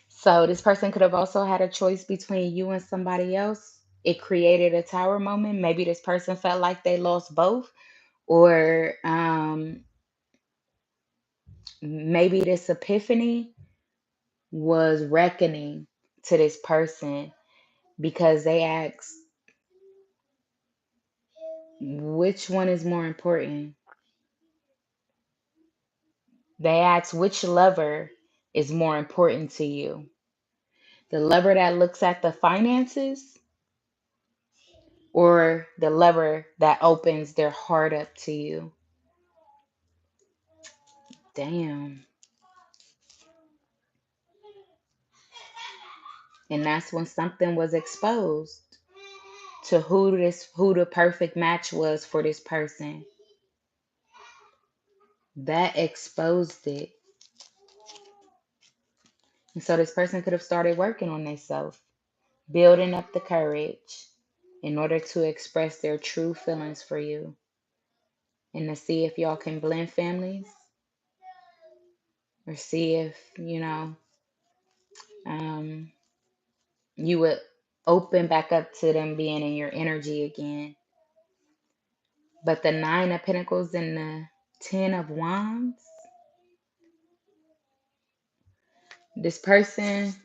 So this person could have also had a choice between you and somebody else. It created a tower moment. Maybe this person felt like they lost both, or Maybe this epiphany was reckoning to this person because they asked, which one is more important? They asked, which lover is more important to you? The lover that looks at the finances or the lover that opens their heart up to you? Damn. And that's when something was exposed to who the perfect match was for this person. That exposed it. And so this person could have started working on themselves, building up the courage in order to express their true feelings for you and to see if y'all can blend families or see if, um, you would open back up to them being in your energy again. But the Nine of Pentacles and the Ten of Wands, this person,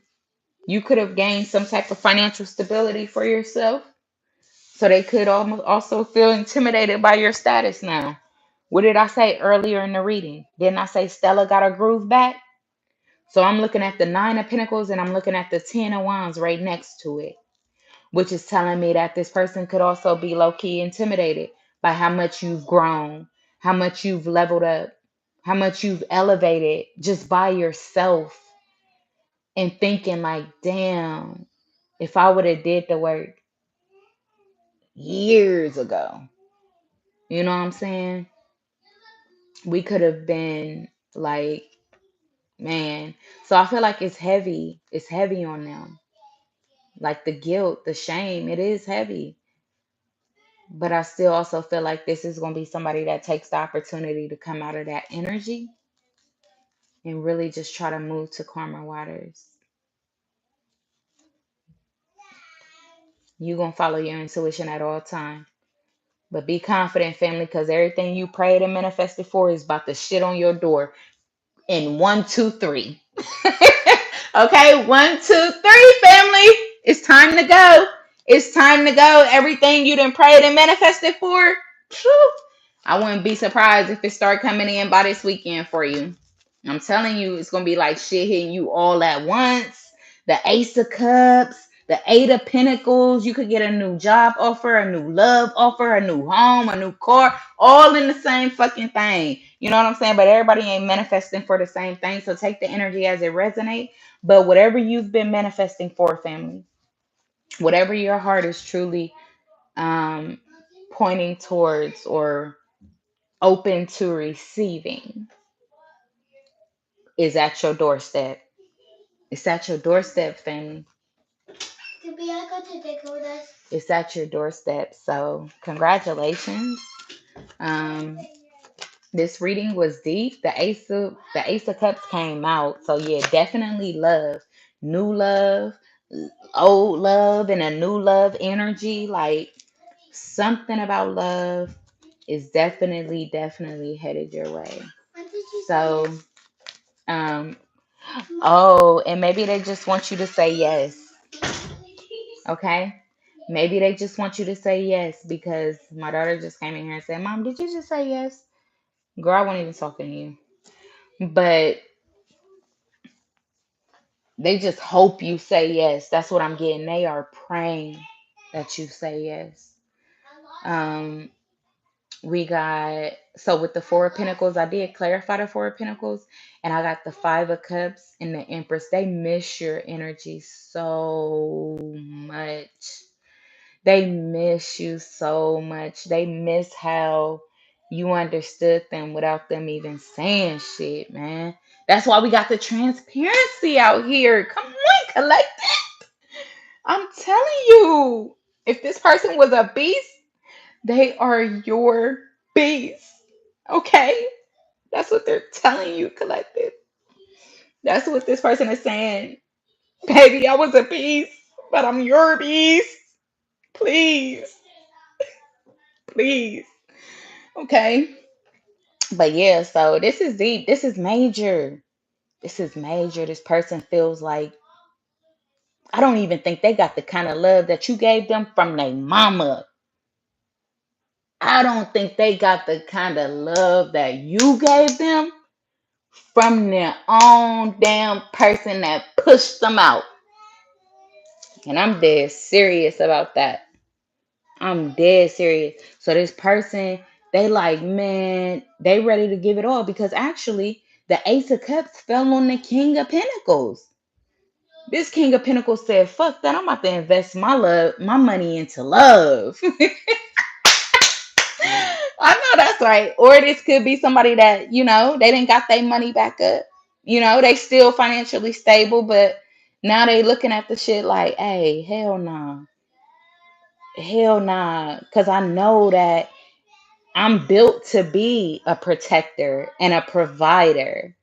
you could have gained some type of financial stability for yourself. So they could almost also feel intimidated by your status now. What did I say earlier in the reading? Didn't I say Stella got her groove back? So I'm looking at the Nine of Pentacles and I'm looking at the Ten of Wands right next to it, which is telling me that this person could also be low key intimidated by how much you've grown, how much you've leveled up, how much you've elevated just by yourself, and thinking like, damn, if I would have did the work years ago, you know what I'm saying? We could have been like, man. So I feel like it's heavy. It's heavy on them. Like the guilt, the shame, it is heavy. But I still also feel like this is going to be somebody that takes the opportunity to come out of that energy and really just try to move to calmer waters. You're going to follow your intuition at all times. But be confident, family, because everything you prayed and manifested for is about to shit on your door in one, two, three. Okay, one, two, three, family. It's time to go. It's time to go. Everything you done prayed and manifested for. Phew, I wouldn't be surprised if it start coming in by this weekend for you. I'm telling you, it's gonna be like shit hitting you all at once. The Ace of Cups, the Eight of Pentacles. You could get a new job offer, a new love offer, a new home, a new car, all in the same fucking thing. You know what I'm saying? But everybody ain't manifesting for the same thing. So take the energy as it resonates. But whatever you've been manifesting for, family, whatever your heart is truly um, pointing towards or open to receiving is at your doorstep. It's at your doorstep, family. It's at your doorstep. So congratulations. Um, this reading was deep. The Ace of Cups came out. So yeah, definitely love. New love, old love, and a new love energy. Like something about love is definitely headed your way. So um oh, and maybe they just want you to say yes. Okay? Maybe they just want you to say yes because my daughter just came in here and said, Mom, did you just say yes? Girl, I wasn't even talking to you. But they just hope you say yes. That's what I'm getting. They are praying that you say yes. Um, we got, so with the Four of Pentacles, I did clarify the Four of Pentacles, and I got the Five of Cups and the Empress. They miss your energy so much. They miss you so much. They miss how you understood them without them even saying shit, man. That's why we got the transparency out here. Come on, collect it. I'm telling you, if this person was a beast, they are your beast. Okay? That's what they're telling you, collective. That's what this person is saying. Baby, I was a beast, but I'm your beast. Please, please. Okay? But yeah, so this is deep. This is major. This is major. This person feels like I don't even think they got the kind of love that you gave them from their mama. I don't think they got the kind of love that you gave them from their own damn person that pushed them out. And I'm dead serious about that. I'm dead serious. So this person, they like, man, they ready to give it all because actually the Ace of Cups fell on the King of Pentacles. This King of Pentacles said, fuck that. I'm about to invest my money into love. I know that's right. Or this could be somebody that, they didn't got their money back up. They still financially stable, but now they looking at the shit like, hey, hell nah. Hell nah. Cause I know that I'm built to be a protector and a provider.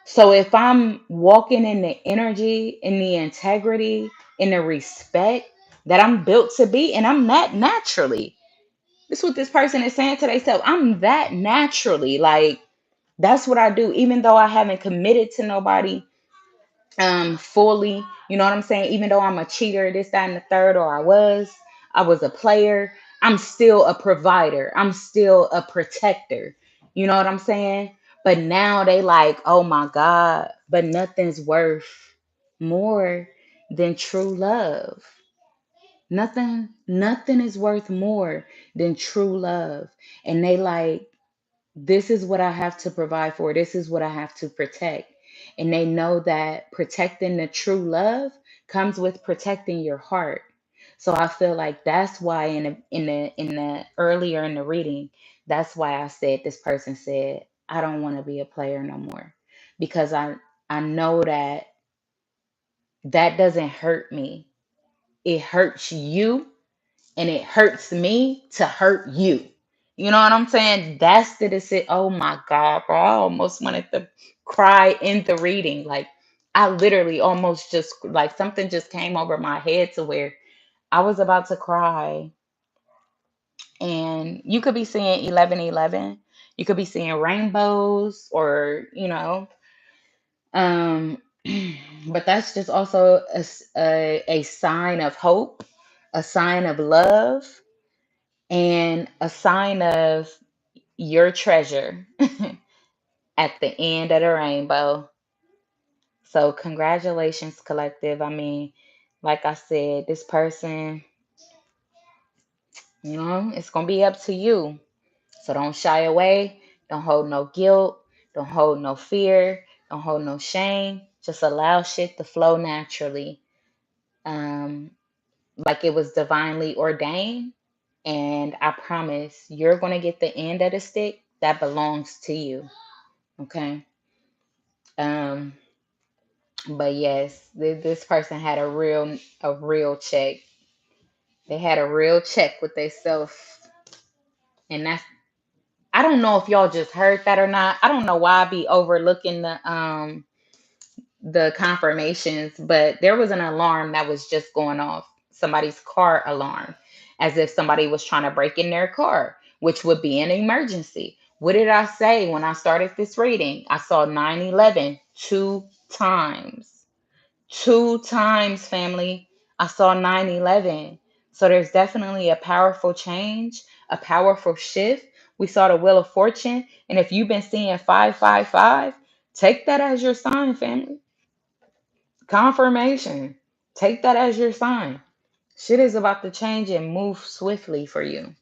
So if I'm walking in the energy, in the integrity, in the respect that I'm built to be, and I'm that naturally. This is what this person is saying to themselves. I'm that naturally. Like, that's what I do. Even though I haven't committed to nobody fully, you know what I'm saying? Even though I'm a cheater, this, that, and the third, or I was a player, I'm still a provider. I'm still a protector. You know what I'm saying? But now they like, oh my God, but nothing's worth more than true love. Nothing is worth more than true love. And they like, this is what I have to provide for. This is what I have to protect. And they know that protecting the true love comes with protecting your heart. So I feel like that's why in the earlier in the reading, that's why I said this person said, I don't want to be a player no more. Because I know that that doesn't hurt me. It hurts you and it hurts me to hurt you. You know what I'm saying? That's the decision. Oh my God, bro. I almost wanted to cry in the reading. Like, I literally almost just, like, something just came over my head to where I was about to cry. And you could be seeing 1111. You could be seeing rainbows or, um, but that's just also a sign of hope, a sign of love, and a sign of your treasure at the end of the rainbow. So, congratulations, collective. I mean, like I said, this person, it's going to be up to you. So, don't shy away. Don't hold no guilt. Don't hold no fear. Don't hold no shame. Just allow shit to flow naturally. Um, like it was divinely ordained. And I promise you're going to get the end of the stick that belongs to you. Okay. Um, but yes, this person had a real check. They had a real check with themselves. And that's I don't know if y'all just heard that or not. I don't know why I be overlooking the confirmations, but there was an alarm that was just going off, somebody's car alarm, as if somebody was trying to break in their car, which would be an emergency. What did I say when I started this reading? I saw 911 two times. Two times, family. I saw 911. So there's definitely a powerful change, a powerful shift. We saw the Wheel of Fortune. And if you've been seeing 555, take that as your sign, family. Confirmation. Take that as your sign. Shit is about to change and move swiftly for you.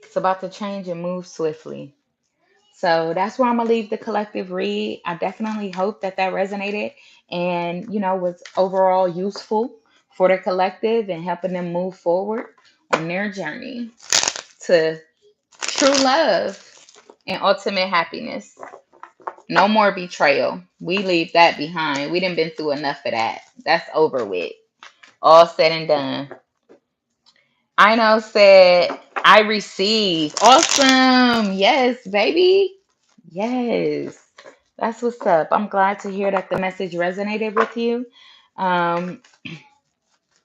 It's about to change and move swiftly. So that's where I'm gonna leave the collective read. I definitely hope that resonated and was overall useful for the collective and helping them move forward on their journey to true love and ultimate happiness. No more betrayal. We leave that behind. We done been through enough of that. That's over with. All said and done. I know said I receive. Awesome. Yes, baby. Yes. That's what's up. I'm glad to hear that the message resonated with you. Um,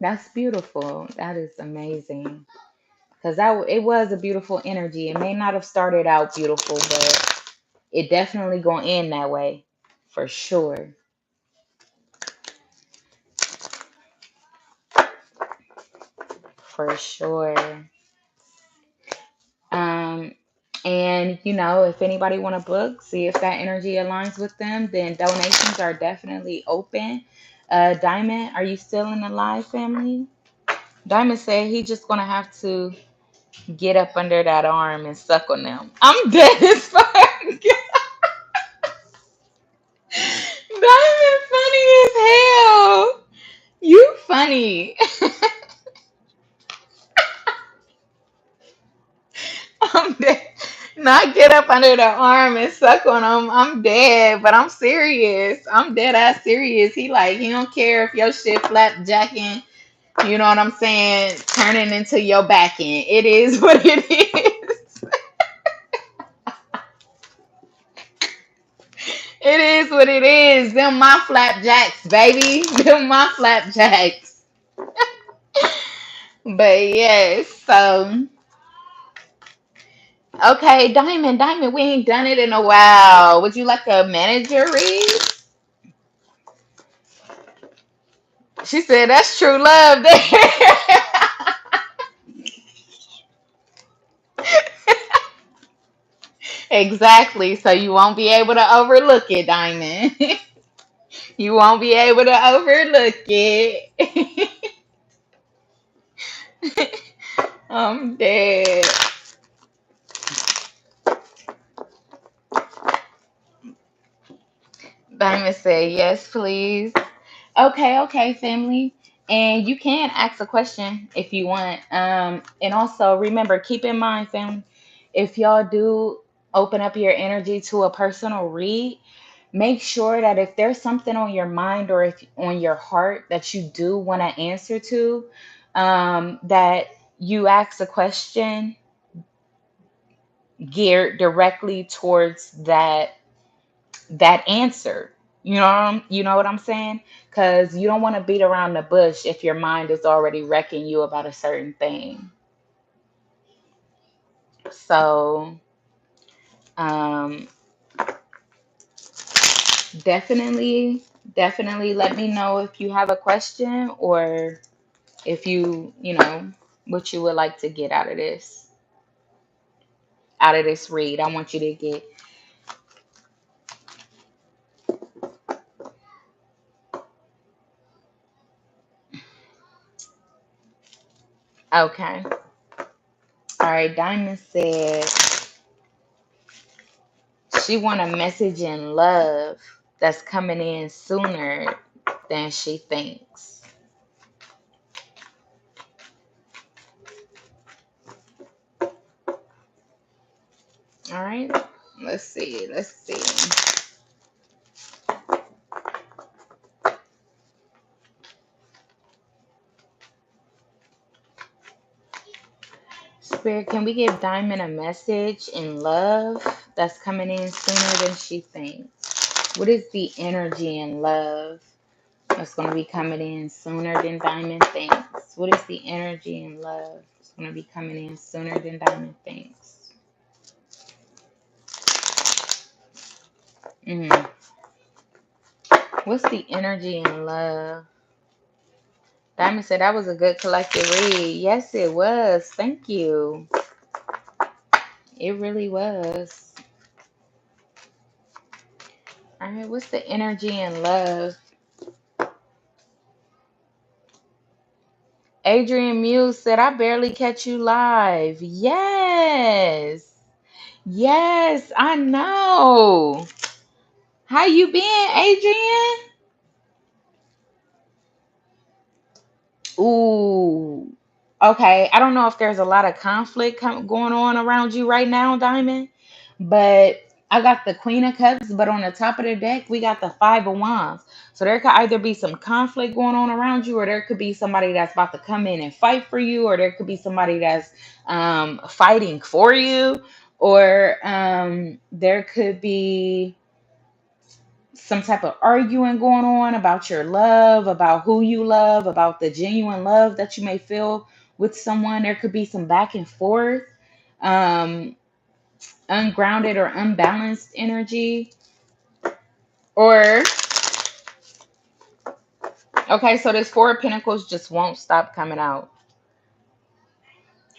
that's beautiful. That is amazing. because it was a beautiful energy. It may not have started out beautiful, but it definitely gonna end that way for sure. For sure. Um, and if anybody want to book, see if that energy aligns with them, then donations are definitely open. Diamond, are you still in the live family? Diamond said he just gonna have to get up under that arm and suck on them. I'm dead as fuck. Diamond funny as hell. You funny. I'm dead. Not get up under the arm and suck on him. I'm dead, but I'm serious. I'm dead ass serious. He don't care if your shit flapjacking. You know what I'm saying? Turning into your back end. It is what it is. It is what it is. Them my flapjacks, baby. Them my flapjacks. But yes, so okay, Diamond, we ain't done it in a while. Would you like a manager read? She said that's true love there. Exactly. So you won't be able to overlook it, Diamond. You won't be able to overlook it. I'm dead. Diamond said, yes, please. Okay, family. And you can ask a question if you want. And also remember, keep in mind, family, if y'all do open up your energy to a personal read, make sure that if there's something on your mind or if on your heart that you do want to answer to, that you ask a question geared directly towards that answer. You know what I'm saying? Because you don't want to beat around the bush if your mind is already wrecking you about a certain thing. So um, definitely let me know if you have a question or if what you would like to get out of this read. I want you to get. Okay. All right. Diamond said she want a message in love that's coming in sooner than she thinks. All right. Let's see. Let's see. Spirit, can we give Diamond a message in love that's coming in sooner than she thinks? What is the energy in love that's going to be coming in sooner than Diamond thinks? What is the energy in love that's going to be coming in sooner than Diamond thinks? Mm. What's the energy in love? Diamond said that was a good collective read. Yes, it was. Thank you. It really was. All right, what's the energy in love? Adrian Muse said, I barely catch you live. Yes. Yes, I know. How you been, Adrian? Ooh. Okay. I don't know if there's a lot of conflict going on around you right now, Diamond, but I got the Queen of Cups, but on the top of the deck, we got the Five of Wands. So there could either be some conflict going on around you, or there could be somebody that's about to come in and fight for you, or there could be somebody that's fighting for you, or there could be some type of arguing going on about your love, about who you love, about the genuine love that you may feel with someone. There could be some back and forth, um, ungrounded or unbalanced energy. Or, okay, so this Four of Pentacles just won't stop coming out.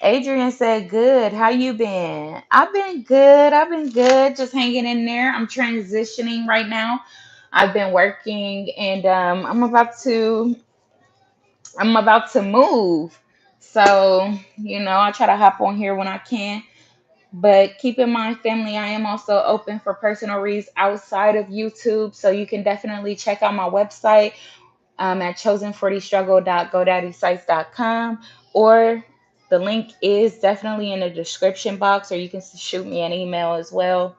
Adrian said, good. How you been? I've been good. I've been good. Just hanging in there. I'm transitioning right now. I've been working and I'm about to move. So, I try to hop on here when I can. But keep in mind, family, I am also open for personal reads outside of YouTube. So you can definitely check out my website at chosen40struggle.godaddysites.com, or the link is definitely in the description box, or you can shoot me an email as well.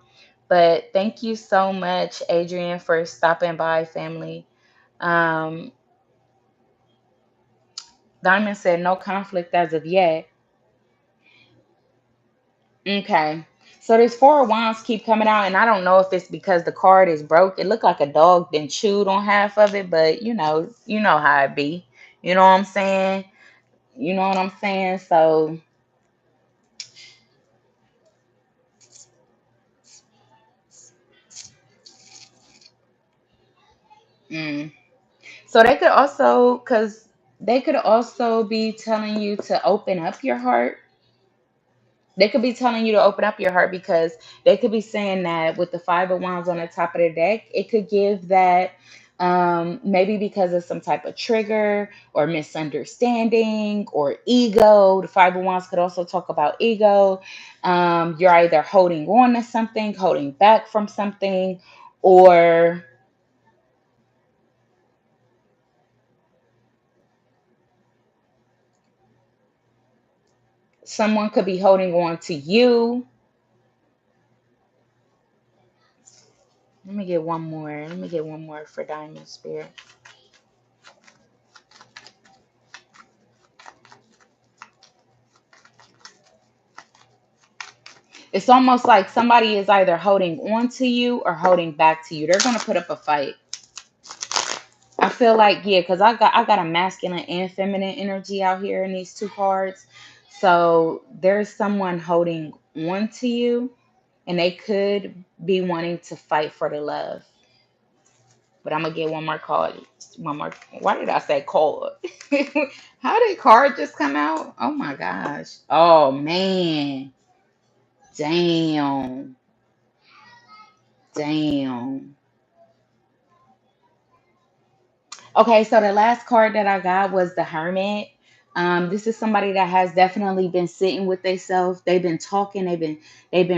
But thank you so much, Adrian, for stopping by, family. Um, Diamond said no conflict as of yet. Okay. So this Four of Wands keep coming out, and I don't know if it's because the card is broke. It looked like a dog then chewed on half of it, but you know how it be. You know what I'm saying? You know what I'm saying? So, mm. So they could also be telling you to open up your heart. They could be telling you to open up your heart because they could be saying that with the Five of Wands on the top of the deck, it could give that maybe because of some type of trigger or misunderstanding or ego. The Five of Wands could also talk about ego. You're either holding on to something, holding back from something, or someone could be holding on to you. Let me get one more. Let me get one more for Diamond Spirit. It's almost like somebody is either holding on to you or holding back to you. They're gonna put up a fight. I feel like, yeah, because I got a masculine and feminine energy out here in these two cards. So there's someone holding on to you, and they could be wanting to fight for the love. But I'm gonna get one more card. One more. Why did I say card? How did card just come out? Oh my gosh. Oh man. Damn. Damn. Okay, so the last card that I got was the Hermit. This is somebody that has definitely been sitting with themselves. They've been talking. They've been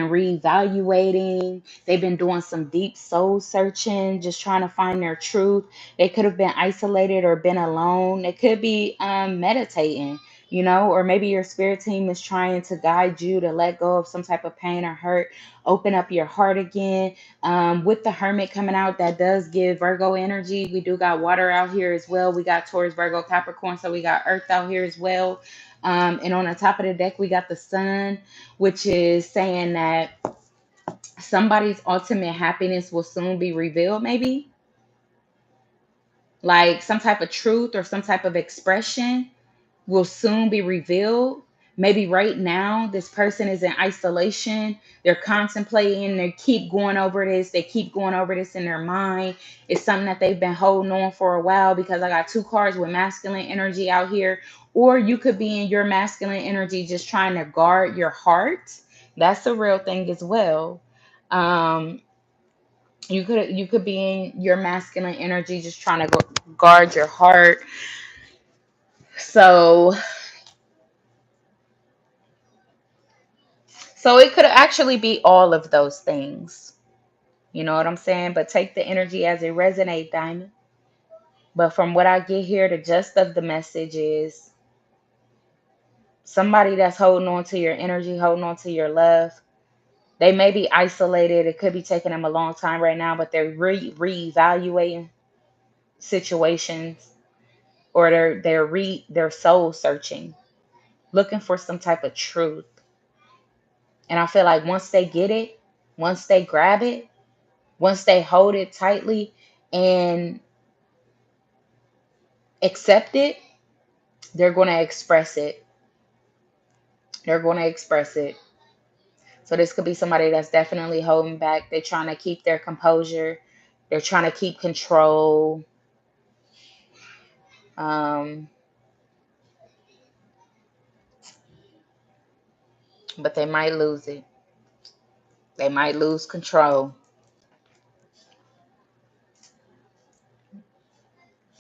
reevaluating. They've been doing some deep soul searching, just trying to find their truth. They could have been isolated or been alone. They could be meditating, or maybe your spirit team is trying to guide you to let go of some type of pain or hurt. Open up your heart again. With the Hermit coming out, that does give Virgo energy. We do got water out here as well. We got Taurus, Virgo, Capricorn, so we got Earth out here as well. And on the top of the deck, we got the Sun, which is saying that somebody's ultimate happiness will soon be revealed, maybe like some type of truth or some type of expression will soon be revealed. Maybe right now, this person is in isolation. They're contemplating. They keep going over this. They keep going over this in their mind. It's something that they've been holding on for a while because I got two cards with masculine energy out here. Or you could be in your masculine energy just trying to guard your heart. That's a real thing as well. Um, you could be in your masculine energy just trying to guard your heart. So So it could actually be all of those things. You know what I'm saying? But take the energy as it resonates, Diamond. But from what I get here, the gist of the message is somebody that's holding on to your energy, holding on to your love. They may be isolated. It could be taking them a long time right now, but they're reevaluating situations, or they're soul searching, looking for some type of truth. And I feel like once they get it, once they grab it, once they hold it tightly and accept it, they're going to express it. They're going to express it. So this could be somebody that's definitely holding back. They're trying to keep their composure. They're trying to keep control. Um, but they might lose it. They might lose control.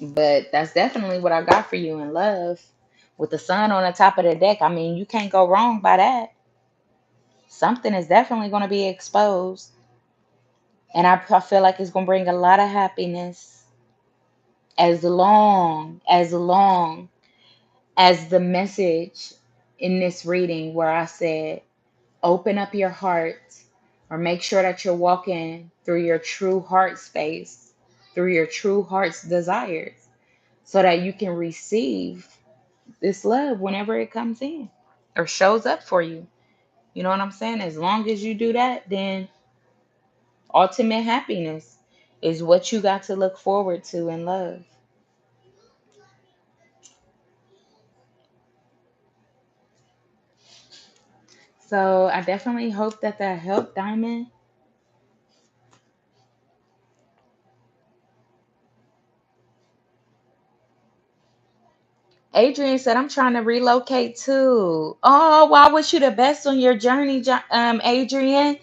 But that's definitely what I got for you in love. With the sun on the top of the deck, I mean, you can't go wrong by that. Something is definitely going to be exposed. And I feel like it's going to bring a lot of happiness as long as the message in this reading where I said, open up your heart or make sure that you're walking through your true heart space, through your true heart's desires, so that you can receive this love whenever it comes in or shows up for you. You know what I'm saying? As long as you do that, then ultimate happiness is what you got to look forward to in love. So I definitely hope that that helped, Diamond. Adrian said, I'm trying to relocate too. Oh, well, I wish you the best on your journey, Adrian.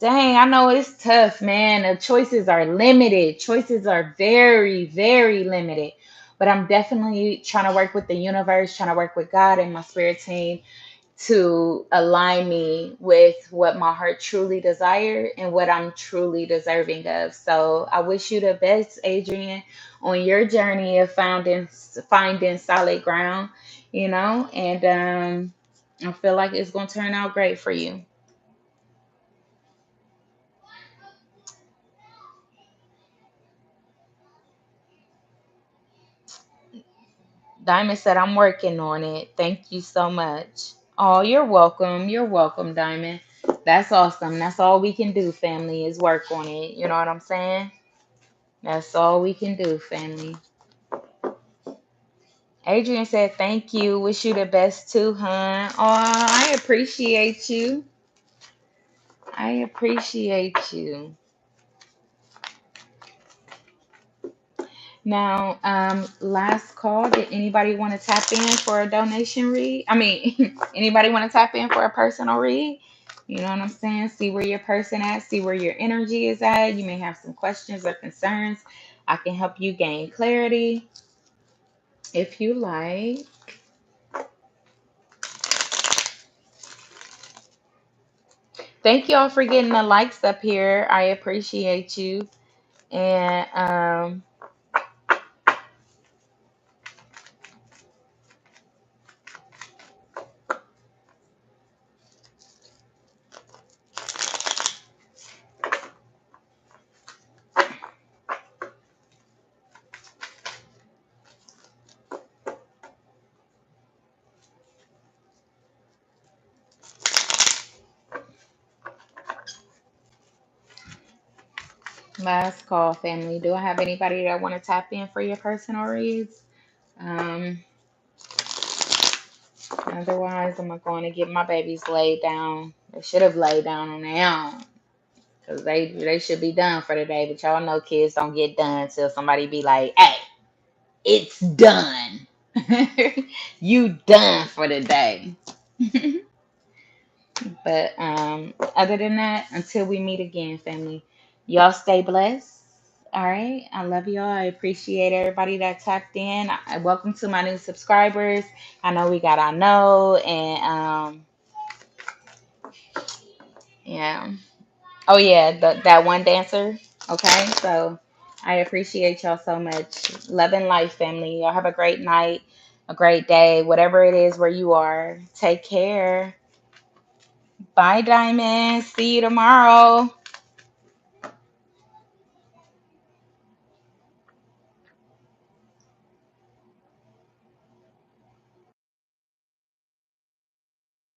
Dang, I know it's tough, man. The choices are limited. Choices are very, very limited. But I'm definitely trying to work with the universe, trying to work with God and my spirit team to align me with what my heart truly desire and what I'm truly deserving of. So I wish you the best, Adrian, on your journey of finding solid ground, and I feel like it's gonna turn out great for you. Diamond said, I'm working on it. Thank you so much. Oh, you're welcome. You're welcome, Diamond. That's awesome. That's all we can do, family, is work on it. You know what I'm saying? That's all we can do, family. Adrian said, thank you. Wish you the best too, hon. Oh, I appreciate you. I appreciate you. Now, last call. Did anybody want to tap in for a donation read? I mean, anybody want to tap in for a personal read? You know what I'm saying? See where your person at, see where your energy is at. You may have some questions or concerns. I can help you gain clarity if you like. Thank y'all for getting the likes up here. I appreciate you. And last call, family. Do I have anybody that want to tap in for your personal reads? Um, Otherwise, I'm going to get my babies laid down. They should have laid down on their own because they should be done for the day. But y'all know kids don't get done till somebody be like, "Hey, it's done. You done for the day." But other than that, until we meet again, family, y'all stay blessed. All right. I love y'all. I appreciate everybody that tapped in. Welcome to my new subscribers. I know we got our know and yeah. Oh yeah, that one dancer. Okay. So I appreciate y'all so much. Love and life, family. Y'all have a great night, a great day, whatever it is where you are. Take care. Bye, Diamond. See you tomorrow.